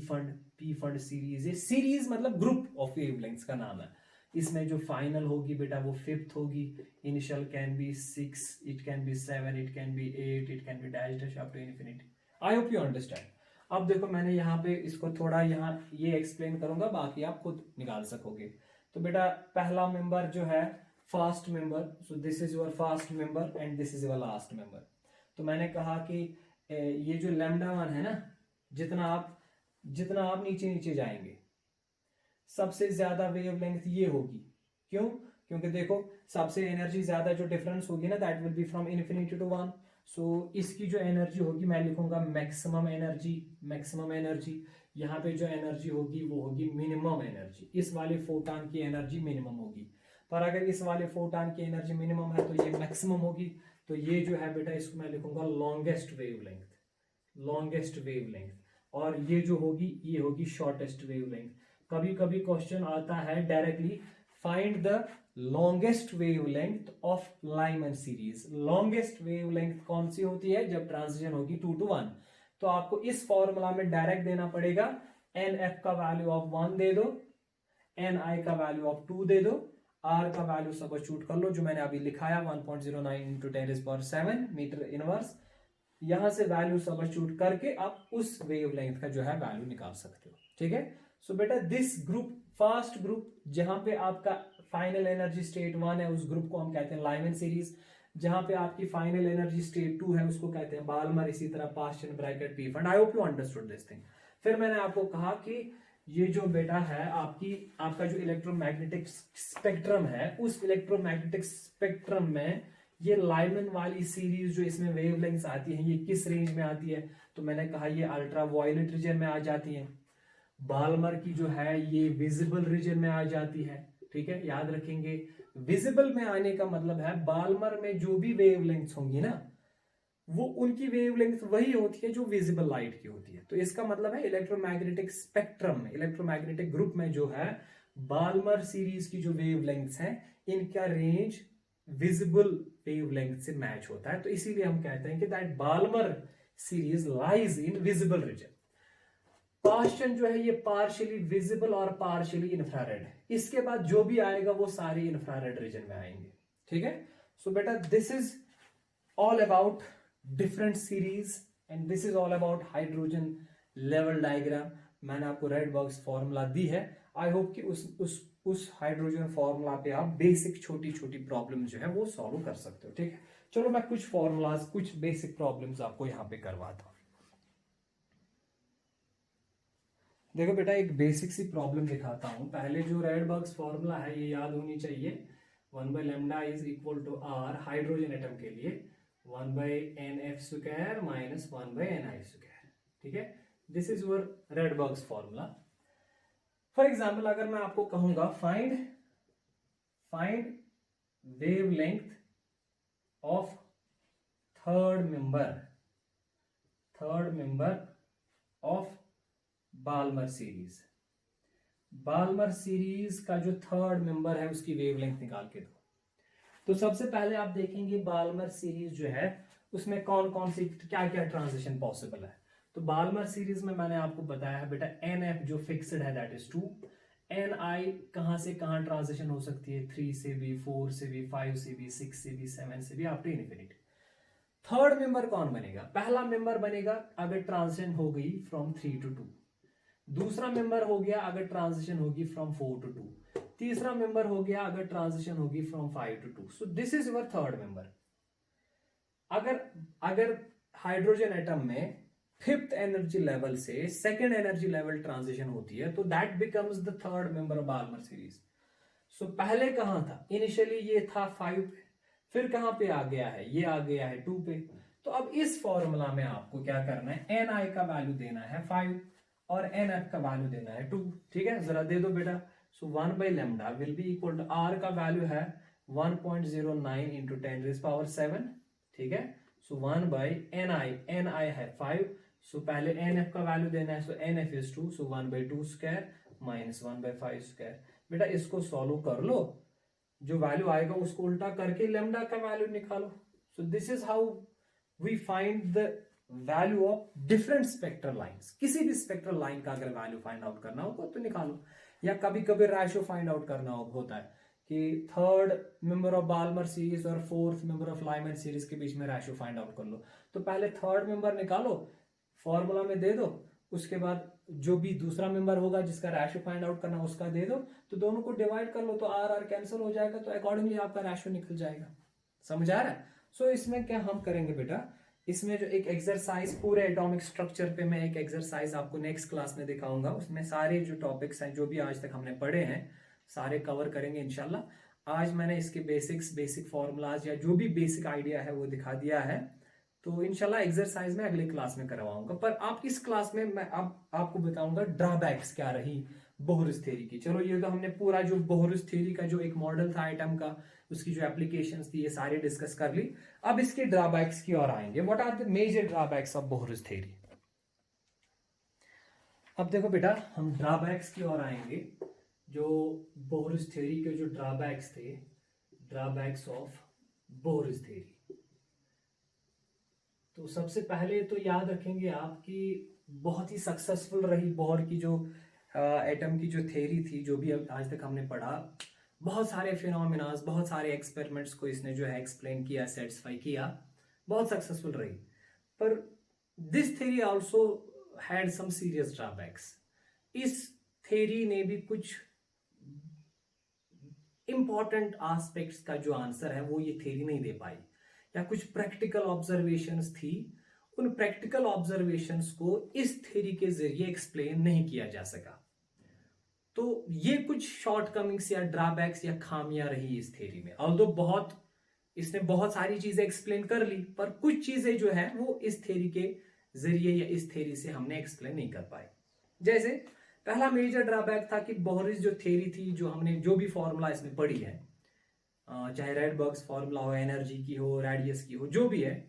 फंड सीरीज। ये सीरीज मतलब ग्रुप ऑफ वेवलेंथ्स का नाम है। इसमें जो फाइनल होगी बेटा वो 5th होगी, initial can be 6, it can be 7, it can be 8, it can be dash dash up to infinity. I hope you understand. अब देखो मैंने यहाँ पे इसको थोड़ा यहाँ ये एक्सप्लेन करूंगा, बाकी आप खुद निकाल सकोगे। तो बेटा पहला मेंबर जो है fast member, so this is your fast member and this is your last member. तो मैंने कहा कि ये जो लैम्डा 1 है ना, जितना आप नीचे नीचे जाएंगे सबसे ज्यादा वेवलेंथ ये होगी। क्यों? क्योंकि देखो सबसे एनर्जी ज्यादा जो डिफरेंस होगी ना that will be from infinity to 1। So इसकी जो एनर्जी होगी मैं लिखूंगा मैक्सिमम एनर्जी। यहाँ पे जो एनर्जी होगी वो होगी मिनिमम एनर्जी। इस वाले फोटॉन की एनर्जी मिनिमम होगी, पर अगर इस वाले फोटॉन की एनर्जी मिनिमम है तो ये मैक्सिमम होगी। तो ये जो है बेटा इसको मैं लिखूंगा लॉन्गेस्ट वेवलेंथ, और ये जो होगी ये होगी शॉर्टेस्ट वेवलेंथ। कभी कभी क्वेश्चन आता है directly find the longest wavelength of Lyman series. Longest wavelength कौन सी होती है, जब ट्रांजिशन होगी 2 to 1। तो आपको इस फॉर्मूला में डायरेक्ट देना पड़ेगा, एन एफ का वैल्यू ऑफ 1 दे दो, एन आई का वैल्यू ऑफ 2 दे दो, आर का वैल्यू सब्स्टिट्यूट कर लो जो मैंने अभी लिखाया 1.09 इंटू 10⁷ मीटर इनवर्स। यहां से वैल्यू सब्स्टिट्यूट करके आप उस वेवलेंथ का जो है वैल्यू निकाल सकते हो। ठीक है। सो बेटा दिस ग्रुप फास्ट ग्रुप जहां पे आपका फाइनल एनर्जी स्टेट 1 है उस ग्रुप को हम कहते हैं लाइमन सीरीज। जहां पे आपकी फाइनल एनर्जी स्टेट 2 है उसको कहते हैं बाल्मर। इसी तरह Paschen bracket P fund. I hope you understood this thing. फिर मैंने आपको कहा कि ये जो बेटा है आपका जो इलेक्ट्रोमैग्नेटिक स्पेक्ट्रम है, उस इलेक्ट्रोमैग्नेटिक स्पेक्ट्रम में ये लाइमन वाली सीरीज जो इसमें वेवलेंथ्स आती है ये किस रेंज में आती है, तो मैंने कहा ये अल्ट्रा वायलेट रीजन में आ जाती है। बाल्मर की जो है ये विजिबल रीजन में आ जाती है। ठीक है, याद रखेंगे विजिबल में आने का मतलब है बाल्मर में जो भी वेवलेंथ्स होंगी ना वो उनकी वेवलेंथ वही होती है जो विजिबल लाइट की होती है। तो इसका मतलब है इलेक्ट्रोमैग्नेटिक स्पेक्ट्रम में, इलेक्ट्रोमैग्नेटिक ग्रुप में जो है बाल्मर सीरीज की जो वेवलेंथ्स हैं इनका रेंज विजिबल वेवलेंथ से मैच होता है। तो इसीलिए हम कहते हैं कि that Balmer series lies in visible region. Paschen जो है ये पार्शियली विजिबल और पार्शियली इंफ्रारेड है। इसके बाद जो भी आएगा वो सारे इंफ्रारेड रीजन में आएंगे। ठीक है। सो बेटा this is all about different series and this is all about hydrogen level diagram. मैंने आपको रेड बॉक्स फॉर्मूला दी है। आई होप कि उस हाइड्रोजन फॉर्मूला पे आप बेसिक छोटी छोटी प्रॉब्लम जो है वो सॉल्व कर सकते हो। ठीक है, चलो मैं कुछ फॉर्मूलाज कुछ बेसिक प्रॉब्लम्स आपको यहाँ पे करवाता हूँ। देखो बेटा एक बेसिक सी प्रॉब्लम दिखाता हूं। पहले जो रेडबर्ग्स फॉर्मूला है ये याद होनी चाहिए। 1/λ is equal to R hydrogen atom के लिए 1/nf² माइनस 1/ni²। ठीक है, this is your Rydberg's formula. For example अगर मैं आपको कहूंगा find wavelength of third member of Balmer series. Balmer series का जो थर्ड मेंबर है उसकी वेवलेंथ निकाल के दो। तो सबसे पहले आप देखेंगे बाल्मर सीरीज जो है उसमें कौन कौन सी क्या क्या ट्रांजिशन पॉसिबल है। तो बाल्मर सीरीज में मैंने आपको बताया है बेटा एन एफ जो फिक्स्ड है दैट इज 2। एन आई कहां से कहां ट्रांजिशन हो सकती है, 3 से भी, 4 से भी, 5 से भी, 6 से भी, 7 से भी, up to infinity. Third member कौन बनेगा? पहला मेंबर बनेगा अगर ट्रांजिशन हो गई फ्रॉम 3 to 2, दूसरा मेंबर हो गया अगर ट्रांजिशन होगी फ्रॉम 4 to 2, तीसरा मेंबर हो गया अगर ट्रांजिशन होगी from 5 to 2. So this is your third member. अगर अगर हाइड्रोजन एटम में फिफ्थ एनर्जी लेवल से सेकेंड एनर्जी लेवल ट्रांजिशन होती है तो that becomes the third member of Balmer series. So पहले कहां था? इनिशियली ये था 5 पे, फिर कहां पे आ गया है? ये आ गया है 2 पे. तो अब इस फॉर्मूला में आपको क्या करना है? ni का वैल्यू देना है 5 और nf का वैल्यू देना है 2. ठीक है, जरा दे दो बेटा. So 1 by lambda will be equal to r का वैल्यू है 1.09 इंटू 10⁻7. ठीक है, सो 1 by ni है 5. सो पहले nf का वैल्यू देना है. सो nf is 2. So 1 by 2 square minus 1 by 5 square. बेटा इसको सॉल्व कर लो, जो वैल्यू आएगा उसको उल्टा करके लैम्डा का वैल्यू निकालो. So this is how we find the value of different spectral lines. किसी भी स्पेक्ट्रल लाइन का अगर वैल्यू फाइंड आउट करना हो तो निकालो, या कभी कभी रेशो फाइंड आउट करना होता है कि third member of Balmer series और fourth member of Lyman series के बीच में रेशो फाइंड आउट कर लो. तो पहले थर्ड मेंबर निकालो, फॉर्मूला में दे दो, उसके बाद जो भी दूसरा मेंबर होगा जिसका रेशो फाइंड आउट करना उसका दे दो, तो दोनों को डिवाइड कर लो तो आर आर कैंसिल हो जाएगा, तो अकॉर्डिंगली आपका रेशो निकल जाएगा. समझ आ रहा है? सो इसमें क्या हम करेंगे बेटा, इसमें जो एक एक्सरसाइज पूरे एटॉमिक स्ट्रक्चर पे मैं एक एक्सरसाइज आपको नेक्स्ट क्लास में दिखाऊंगा. उसमें सारे जो टॉपिक्स हैं जो भी आज तक हमने पढ़े हैं सारे कवर करेंगे इंशाल्लाह. आज मैंने इसके बेसिक फॉर्मूलाज या जो भी बेसिक आइडिया है वो दिखा दिया है. तो इंशाल्लाह एक्सरसाइज में अगले क्लास में करवाऊंगा. पर आप इस क्लास में मैं अब आपको बताऊंगा ड्रॉबैक्स क्या रही बोहरुस थ्योरी की. चलो ये तो हमने पूरा जो बोहरुस थ्योरी का जो एक मॉडल था एटम का, उसकी जो एप्लीकेशंस थी ये सारी डिस्कस कर ली. अब इसके ड्रॉबैक्स की ओर आएंगे. What are the major drawbacks of Bohr's theory? अब देखो बेटा, हम ड्रॉबैक्स की ओर आएंगे. जो बोहरुस थ्योरी के जो ड्रॉबैक्स थे, ड्रॉबैक्स ऑफ बोहरुस थ्योरी. तो सबसे पहले तो याद रखेंगे आप कि बहुत ही सक्सेसफुल रही बोहर की जो एटम की जो थ्योरी थी, जो भी आज तक हमने पढ़ा. बहुत सारे फिनोमिनास, बहुत सारे एक्सपेरिमेंट्स को इसने जो है एक्सप्लेन किया, सेटिस्फाई किया, बहुत सक्सेसफुल रही. पर this theory also had some serious drawbacks. इस थ्योरी ने भी कुछ इंपॉर्टेंट एस्पेक्ट्स का जो आंसर है वो ये थ्योरी नहीं दे पाई, या कुछ प्रैक्टिकल ऑब्जर्वेशंस थी, उन प्रैक्टिकल ऑब्जर्वेशंस को इस थ्योरी के जरिए एक्सप्लेन नहीं किया जा सका. तो ये कुछ शॉर्टकमिंग्स या ड्रॉबैक्स या खामियां रही इस थ्योरी में. ऑल्दो इसने बहुत सारी चीजें एक्सप्लेन कर ली, पर कुछ चीजें जो है वो इस थ्योरी के जरिए या इस थ्योरी से हमने एक्सप्लेन नहीं कर पाए. जैसे पहला मेजर ड्रॉबैक था कि बोहरिस जो थ्योरी थी, जो हमने जो भी फॉर्मूला इसमें पढ़ी है, चाहे रेडबर्ग्स फॉर्मूला हो, एनर्जी की हो, रेडियस की हो, जो भी है,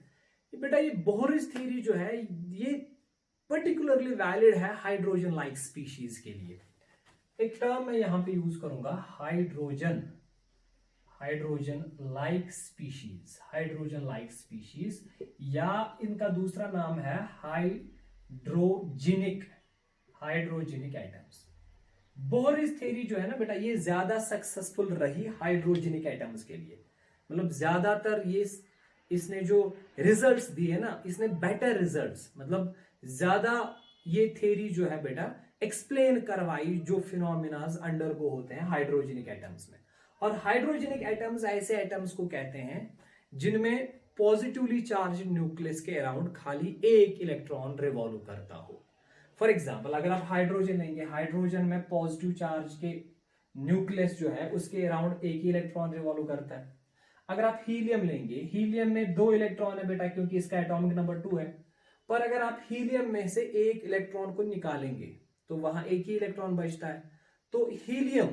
बेटा ये बोहरिस थ्योरी जो है ये पर्टिकुलरली वैलिड है हाइड्रोजन लाइक स्पीशीज के लिए. एक टर्म मैं यहां पे यूज करूंगा, hydrogen like species, hydrogen like species, या इनका दूसरा नाम है हाइड्रोजेनिक एटम्स. बोहरिस थ्योरी जो है ना बेटा, ये ज्यादा सक्सेसफुल रही हाइड्रोजेनिक एटम्स के लिए. मतलब ज्यादातर ये इसने जो रिजल्ट्स दिए ना, इसने बेटर रिजल्ट्स, मतलब ज्यादा ये थ्योरी जो है बेटा एक्सप्लेन करवाई जो फिनोमिनास अंडरगो होते हैं हाइड्रोजेनिक एटम्स में. और हाइड्रोजेनिक एटम्स ऐसे एटम्स को कहते हैं जिनमें पॉजिटिवली चार्ज न्यूक्लियस के अराउंड खाली एक इलेक्ट्रॉन रिवॉल्व करता हो. फॉर एग्जाम्पल अगर आप हाइड्रोजन लेंगे, हाइड्रोजन में पॉजिटिव चार्ज के न्यूक्लियस जो है उसके अराउंड एक ही इलेक्ट्रॉन रिवॉल्व करता है. अगर आप हीलियम लेंगे, हीलियम में 2 इलेक्ट्रॉन है बेटा, क्योंकि इसका एटॉमिक नंबर 2 है. पर अगर आप हीलियम में से एक इलेक्ट्रॉन को निकालेंगे तो वहां एक ही इलेक्ट्रॉन बचता है. तो हीलियम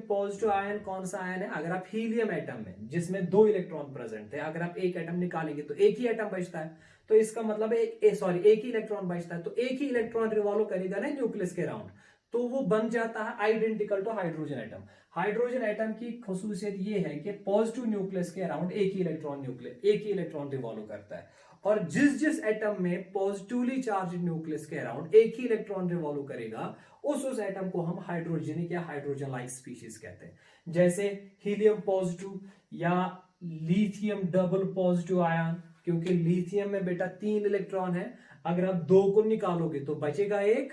पॉजिटिव आयन कौन सा आयन है? अगर आप हीलियम एटम में जिसमें 2 इलेक्ट्रॉन प्रेजेंट थे, अगर आप एक एटम निकालेंगे तो एक ही एटम बचता है. तो इसका मतलब एक ही इलेक्ट्रॉन बचता है. तो एक ही इलेक्ट्रॉन रिवॉल्व करेगा ना न्यूक्लियस के अराउंड, तो वो बन जाता है identical to hydrogen atom. Hydrogen atom की खासियत ये है कि पॉजिटिव न्यूक्लियस के अराउंड एक ही इलेक्ट्रॉन रिवॉल्व करता है. और जिस एटम में पॉजिटिवली चार्ज न्यूक्लियस के अराउंड एक ही इलेक्ट्रॉन रिवॉल्व करेगा, उस एटम को हम हाइड्रोजनिक या हाइड्रोजन लाइक स्पीशीज कहते हैं। जैसे हीलियम पॉजिटिव या लिथियम डबल पॉजिटिव आयन, क्योंकि लिथियम में बेटा 3 इलेक्ट्रॉन है, अगर आप 2 को निकालोगे तो बचेगा 1,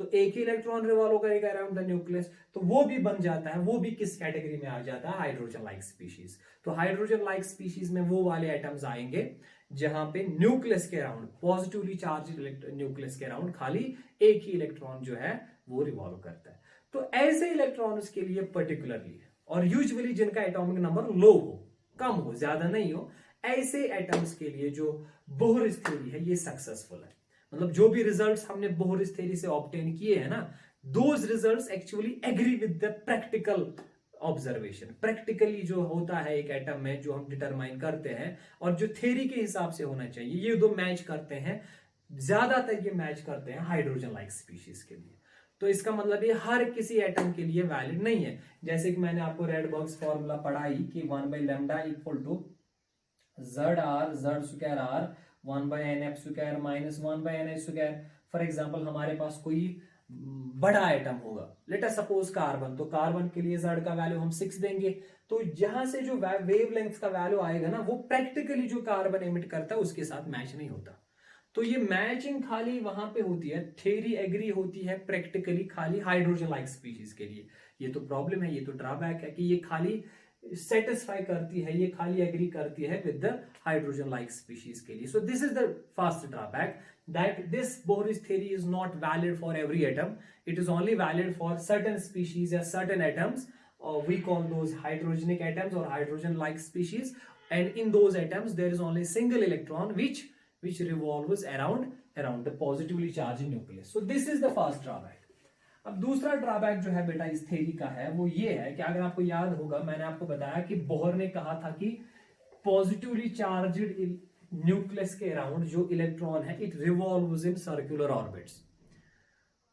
तो एक ही इलेक्ट्रॉन रिवॉल्व करेगा अराउंड द न्यूक्लियस, तो वो भी बन जाता है, वो भी किस कैटेगरी में आ जाता है, हाइड्रोजन लाइक स्पीशीज। तो हाइड्रोजन लाइक स्पीशीज में वो वाले एटम्स आएंगे जहां पे न्यूक्लियस के अराउंड, पॉजिटिवली चार्ज न्यूक्लियस के अराउंड खाली एक ही इलेक्ट्रॉन जो है वो रिवॉल्व करता है। तो ऐसे इलेक्ट्रॉन्स के लिए पर्टिकुलरली और यूजुअली जिनका एटॉमिक नंबर लो हो, कम हो, ज्यादा नहीं हो, ऐसे एटम्स के लिए जो बोहरिस थ्योरी है ये सक्सेसफुल है। मतलब जो भी रिजल्ट्स हमने बोहरिस थ्योरी से ऑब्टेन किए हैं ना, those results actually agree with the practical observation. Practically जो होता है एक एटम में, जो हम डिटरमाइन करते हैं और जो थ्योरी के हिसाब से होना चाहिए, ये दो मैच करते हैं, ज्यादातर ये मैच करते हैं हाइड्रोजन लाइक स्पीशीज के लिए। तो इसका मतलब ये हर किसी एटम के लिए वैलिड नहीं है। जैसे कि मैंने आपको रेड बॉक्स फॉर्मूला पढ़ाई कि 1/λ equal to Z² 1/nF² minus 1/nh²। For example हमारे पास कोई बड़ा एटम होगा, लेट अस सपोज कार्बन, तो कार्बन के लिए Z का वैल्यू हम 6 देंगे, तो यहां से जो वेवलेंथ का वैल्यू आएगा ना, वो प्रैक्टिकली जो कार्बन एमिट करता है उसके साथ मैच नहीं होता। तो ये मैचिंग खाली वहां पे होती है, थ्योरी एग्री होती है, प्रैक्टिकली खाली हाइड्रोजन लाइक स्पीशीज के लिए। ये तो प्रॉब्लम है, ये तो ड्रॉबैक है कि ये खाली सेटिस्फाई करती है, ये खाली एग्री करती है with the hydrogen like species के लिए। सो this is the first drawback, that this Bohri's theory is not valid for every atom. It is only valid for certain species or certain atoms. We call those hydrogenic atoms or hydrogen-like species. And in those atoms, there is only a single electron which revolves around the positively charged nucleus. So this is the first drawback. अब दूसरा drawback जो है बेटा इस theory का है वो ये है कि अगर आपको याद होगा, मैंने आपको बताया कि बोहर ने कहा था कि पॉजिटिवली चार्ज्ड न्यूक्लियस के अराउंड जो इलेक्ट्रॉन है it revolves in circular orbits,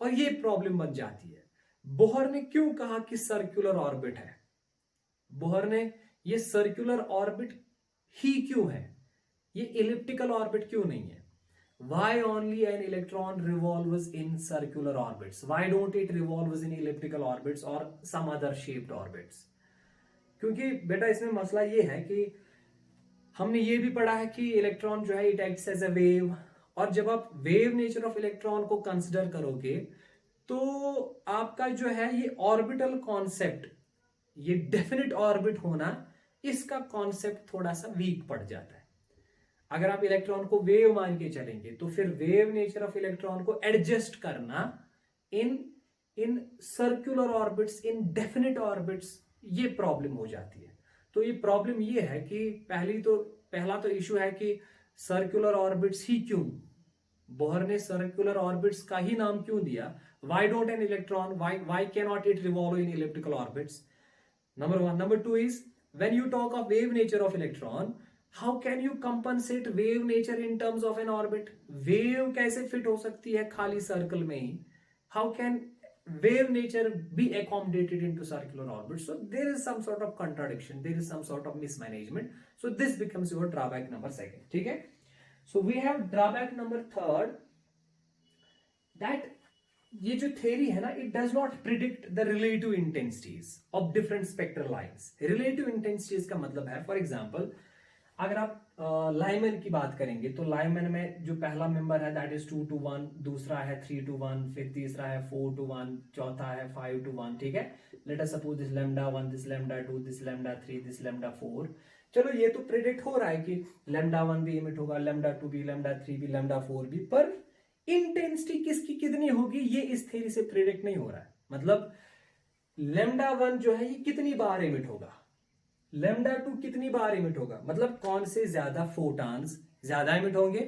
और ये प्रॉब्लम बन जाती है। बोहर ने क्यों कहा कि सर्कुलर ऑर्बिट है? बोहर ने ये सर्कुलर ऑर्बिट ही क्यों है, ये इलिप्टिकल ऑर्बिट क्यों नहीं है? Why only an electron revolves in circular orbits? Why don't it revolves in elliptical orbits or some other shaped orbits? क्योंकि बेटा इसमें मसला ये है कि हमने ये भी पढ़ा है कि इलेक्ट्रॉन जो है it acts as a wave, और जब आप वेव नेचर ऑफ इलेक्ट्रॉन को कंसिडर करोगे तो आपका जो है ये ऑर्बिटल कॉन्सेप्ट, ये डेफिनेट ऑर्बिट होना, इसका कॉन्सेप्ट थोड़ा सा वीक पड़ जाता है। अगर आप इलेक्ट्रॉन को वेव मान के चलेंगे तो फिर वेव नेचर ऑफ इलेक्ट्रॉन को एडजस्ट करना in circular orbits, in definite orbits, ये प्रॉब्लम हो जाती है। तो ये प्रॉब्लम ये है कि पहला तो इशू है कि सर्कुलर ऑर्बिट्स ही क्यों, बोहर ने सर्कुलर ऑर्बिट्स का ही नाम क्यों दिया? Why don't an electron, why can not it revolve in elliptical orbits? Number 1. Number 2 is when you talk of wave nature of electron, how can you compensate wave nature in terms of an orbit? Wave कैसे fit हो सकती है खाली circle में ही? How can wave nature be accommodated into circular orbit? So there is some sort of contradiction, there is some sort of mismanagement. So this becomes your drawback number 2. ठीक है? So we have drawback number 3rd, that ये जो theory है ना, it does not predict the relative intensities of different spectral lines. Relative intensities का मतलब है, for example, अगर आप लाइमन की बात करेंगे तो लाइमन में जो पहला मेंबर है दैट इज 2 to 1, दूसरा है 3 to 1, फिर तीसरा है 4 to 1, चौथा है 5 to 1, ठीक है? Let us suppose this λ1, this λ2, this λ3, this λ4। चलो ये तो प्रेडिक्ट हो रहा है कि λ1 भी इमिट होगा, λ2 भी, λ3 भी, λ4 भी, पर इंटेंसिटी किसकी कितनी होगी ये इस थ्योरी से प्रेडिक्ट नहीं हो रहा है। मतलब λ1 जो है ये कितनी बार इमिट होगा, λ2 कितनी बार इमिट होगा, मतलब कौन से ज्यादा फोटॉन्स ज्यादा इमिट होंगे,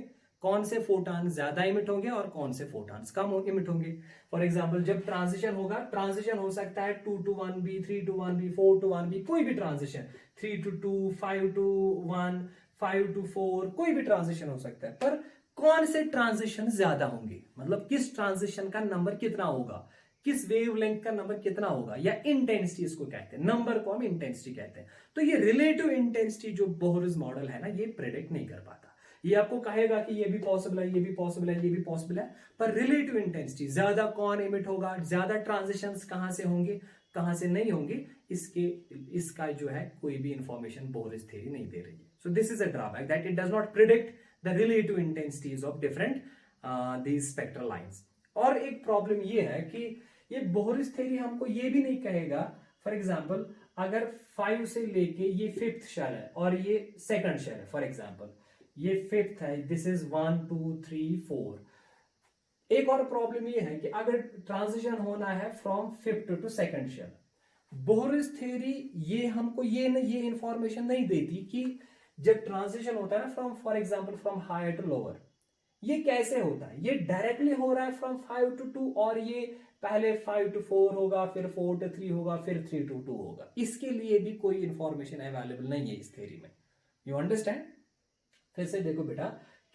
कौन से फोटॉन्स ज्यादा इमिट होंगे और कौन से फोटॉन्स कम इमिट होंगे। फॉर एग्जांपल जब ट्रांजिशन होगा, ट्रांजिशन हो सकता है 2 to 1 भी, 3 to 1 भी, 4 to 1 भी, कोई भी ट्रांजिशन, 3 to 2, 5 to 1, 5 to 4, कोई भी ट्रांजिशन हो सकता है, पर कौन से ट्रांजिशन ज्यादा होंगे, मतलब किस ट्रांजिशन का नंबर कितना होगा, किस वेवलेंथ का नंबर कितना होगा, या इंटेंसिटी इसको कहते हैं, नंबर को हम इंटेंसिटी कहते हैं। तो ये रिलेटिव इंटेंसिटी जो बोहरिस मॉडल है ना, ये प्रेडिक्ट नहीं कर पाता, ये आपको कहेगा कि ये भी पॉसिबल है, ये भी पॉसिबल है, ये भी पॉसिबल है, पर रिलेटिव इंटेंसिटी ज्यादा कौन इमिट होगा, ज्यादा ट्रांजिशंस कहां से होंगे, कहां से नहीं होंगे, इसका जो है कोई भी इंफॉर्मेशन बोहरिस थ्योरी नहीं दे रही है. So this is a drawback that it does not predict the relative intensities of different these spectral lines. और एक प्रॉब्लम ये है कि ये बोहरिस थ्योरी हमको ये भी नहीं कहेगा, फॉर एग्जाम्पल अगर 5 से लेके ये 5th शेल है और ये 2nd शेल है, फॉर एग्जाम्पल ये 5th है, दिस इज 1 2 3 4. एक और प्रॉब्लम ये है कि अगर ट्रांजिशन होना है from 5th to 2nd shell, Bohr's theory ये हमको ये इंफॉर्मेशन नहीं देती कि जब ट्रांजिशन होता है ना from, for example from higher to lower, ये कैसे होता है, ये डायरेक्टली हो रहा है फ्रॉम 5 to 2 और ये पहले 5 to 4 होगा, फिर 4 to 3 होगा, फिर 3 to 2 होगा. इसके लिए भी कोई इंफॉर्मेशन अवेलेबल नहीं है इस थ्योरी में. You understand? फिर से देखो बेटा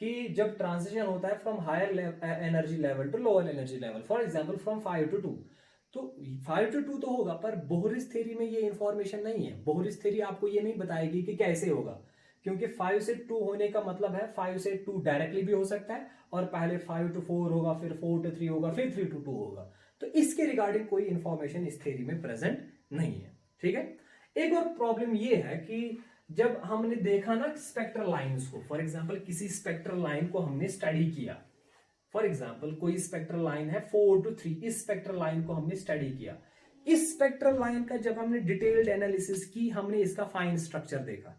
कि जब ट्रांजिशन होता है from higher energy level to lower energy level, for example from 5 to 2, तो 5 to 2 तो होगा, पर बोहरिस थ्योरी में ये इंफॉर्मेशन नहीं है. बोहरिस थ्योरी आपको ये नहीं बताएगी कि कैसे होगा, क्योंकि 5 से 2 होने का मतलब है 5 से 2 डायरेक्टली भी हो सकता है और पहले 5 to 4 होगा, फिर 4 to 3 होगा, फिर 3 to 2 होगा. तो इसके रिगार्डिंग कोई इंफॉर्मेशन इस थ्योरी में प्रेजेंट नहीं है. ठीक है. एक और प्रॉब्लम ये है कि जब हमने देखा ना स्पेक्ट्रल लाइंस को, फॉर एग्जांपल किसी स्पेक्ट्रल लाइन को हमने स्टडी किया, फॉर एग्जांपल कोई स्पेक्ट्रल लाइन है 4 to 3, इस स्पेक्ट्रल लाइन को हमने स्टडी किया. इस स्पेक्ट्रल लाइन का जब हमने डिटेल्ड एनालिसिस की, हमने इसका फाइन स्ट्रक्चर देखा.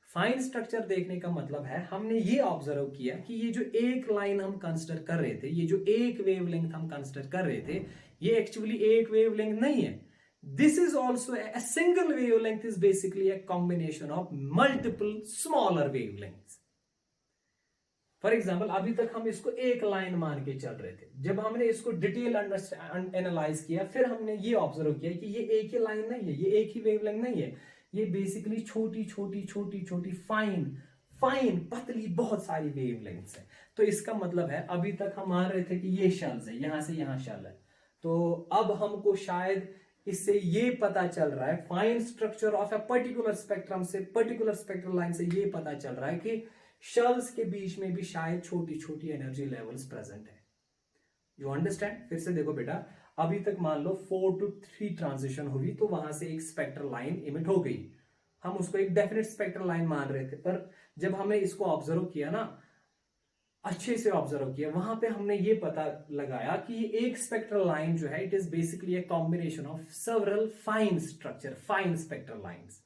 फाइन स्ट्रक्चर देखने का मतलब है हमने ये ऑब्जर्व किया कि ये जो एक लाइन हम कंसिडर कर रहे थे, ये जो एक वेवलेंथ हम कंसिडर कर रहे थे, ये एक्चुअली एक वेवलेंथ नहीं है. This is also a single wavelength is basically a combination of multiple smaller wavelengths. For example अभी तक हम इसको एक लाइन मान के चल रहे थे. जब हमने इसको डिटेल एनालाइज किया, फिर हमने ये ऑब्जर्व किया कि ये एक ही लाइन नहीं है, ये एक ही वेवलेंथ नहीं है, ये बेसिकली छोटी छोटी छोटी छोटी फाइन फाइन पतली बहुत सारी वेवलेंथ्स है. तो इसका मतलब है अभी तक हम मान रहे थे कि ये शेल्स है, यहां से यहां शेल है, तो अब हमको शायद इससे ये पता चल रहा है, fine structure of a particular spectrum से, पर्टिकुलर स्पेक्ट्रल लाइन से ये पता चल रहा है कि शेल्स के बीच में भी शायद छोटी छोटी एनर्जी लेवल्स प्रेजेंट है. You understand? फिर से देखो बेटा, अभी तक मान लो 4 to 3 ट्रांजिशन हुई, तो वहां से एक स्पेक्ट्रल लाइन इमिट हो गई, हम उसको एक डेफिनेट स्पेक्ट्रल लाइन मान रहे थे. पर जब हमने इसको ऑब्जर्व किया ना, अच्छे से ऑब्जर्व किया, वहां पे हमने ये पता लगाया कि ये एक स्पेक्ट्रल लाइन जो है, it is basically a combination of several fine structure, fine spectral lines.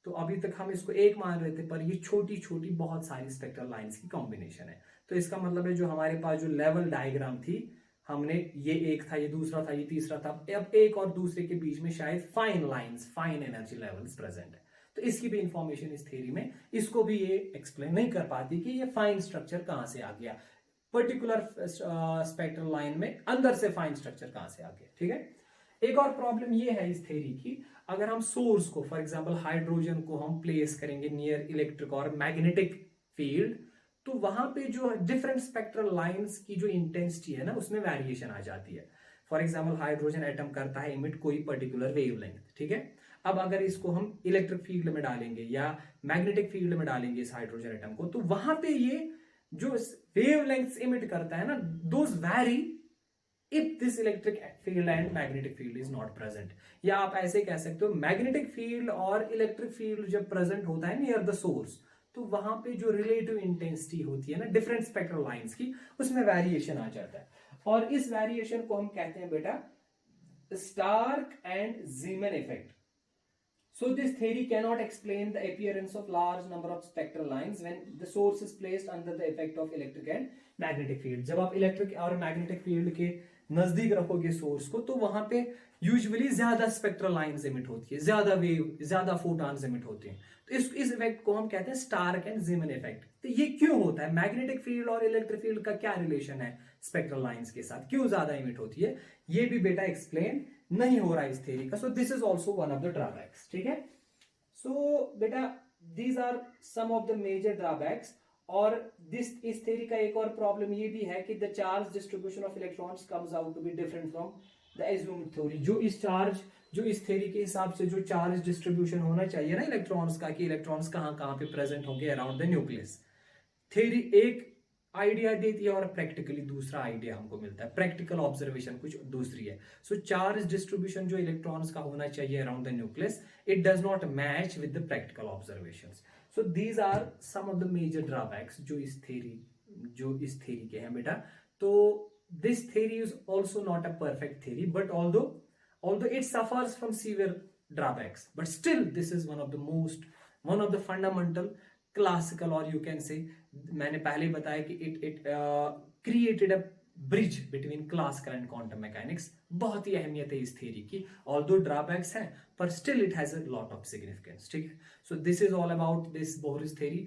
तो अभी तक हम इसको एक मान रहे थे, पर ये छोटी छोटी बहुत सारी स्पेक्ट्रल लाइंस की कॉम्बिनेशन है. तो इसका मतलब है जो हमारे पास जो लेवल डायग्राम थी, हमने ये एक था, ये दूसरा था, ये तीसरा था, अब एक और दूसरे के बीच में शायद fine lines, fine energy levels present है. तो इसकी भी इंफॉर्मेशन इस थ्योरी में, इसको भी ये एक्सप्लेन नहीं कर पाती कि ये फाइन स्ट्रक्चर कहां से आ गया, पर्टिकुलर स्पेक्ट्रल लाइन में अंदर से फाइन स्ट्रक्चर कहां से आ गया. ठीक है. एक और प्रॉब्लम ये है इस थ्योरी की, अगर हम सोर्स को, फॉर एग्जांपल हाइड्रोजन को हम प्लेस करेंगे नियर इलेक्ट्रिक और मैग्नेटिक फील्ड, तो वहां पे जो डिफरेंट स्पेक्ट्रल लाइंस की जो इंटेंसिटी है ना, उसमें वेरिएशन आ जाती है. फॉर एग्जांपल हाइड्रोजन एटम करता है इमिट कोई पर्टिकुलर वेवलेंथ. ठीक है. अब अगर इसको हम इलेक्ट्रिक फील्ड में डालेंगे या मैग्नेटिक फील्ड में डालेंगे इस हाइड्रोजन एटम को, तो वहां पे ये जो वेवलेंथ्स इमिट करता है ना, those vary if this electric field and magnetic field is not present. या आप ऐसे कह सकते हो, मैग्नेटिक फील्ड और इलेक्ट्रिक फील्ड जब प्रेजेंट होता है नियर द सोर्स, तो वहां पे जो रिलेटिव इंटेंसिटी होती है ना डिफरेंट स्पेक्ट्रल लाइंस की, उसमें वेरिएशन आ जाता है. और इस वेरिएशन को हम कहते हैं बेटा Stark and Zeeman effect. So this theory cannot explain the appearance of large number of spectral lines when the source is placed under the effect of electric and magnetic field. जब आप electric और magnetic field के नजदीक रखोगे source को, तो वहां पे यूजुअली ज्यादा स्पेक्ट्रल लाइंस एमिट होती है, ज्यादा वेव, ज्यादा फोटॉन्स एमिट होते हैं. तो इस इफेक्ट को हम कहते हैं स्टार्क एंड ज़ीमन इफेक्ट. तो ये क्यों होता है? मैग्नेटिक फील्ड और इलेक्ट्रिक फील्ड का क्या रिलेशन है स्पेक्ट्रल लाइंस के साथ, क्यों ज्यादा एमिट होती है, ये भी बेटा एक्सप्लेन नहीं हो रहा है इस थ्योरी का. So this is also one of the drawbacks. ठीक है. सो बेटा these are some of the major drawbacks. और इस थ्योरी का एक और प्रॉब्लम ये भी है कि the charge distribution of electrons comes out to be different from the assumed theory. जो इस थ्योरी के हिसाब से जो चार्ज डिस्ट्रीब्यूशन होना चाहिए ना इलेक्ट्रॉन्स का, कि इलेक्ट्रॉन्स कहां कहां पे प्रेजेंट होंगे अराउंड द न्यूक्लियस, थ्योरी एक आइडिया देती है और प्रैक्टिकली दूसरा आइडिया हमको मिलता है, प्रैक्टिकल ऑब्जर्वेशन कुछ दूसरी है। सो चार्ज डिस्ट्रीब्यूशन जो इलेक्ट्रॉन्स का होना चाहिए around the nucleus, it does not match with the practical observations. So these are some of the major drawbacks जो इस थ्योरी के हैं बेटा। तो this theory is also not a perfect theory, but although it suffers from severe drawbacks, but still this is one of the fundamental classical, or you can say, मैंने पहले ही बताया कि it created a bridge between classical and quantum mechanics। बहुत ही अहमियत है इस theory की, although drawbacks हैं पर still it has a lot of significance। ठीक है, so this is all about this Bohr's theory।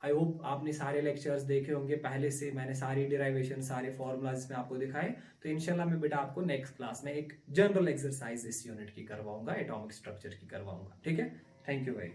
I hope आपने सारे लेक्चर्स देखे होंगे पहले से, मैंने सारी डिराइवेशन सारे फॉर्मूलाज में आपको दिखाए। तो इंशाल्लाह मैं बेटा आपको नेक्स्ट क्लास में एक जनरल एक्सरसाइज इस यूनिट की करवाऊंगा, एटॉमिक स्ट्रक्चर की करवाऊंगा। ठीक है, थैंक यू वेरी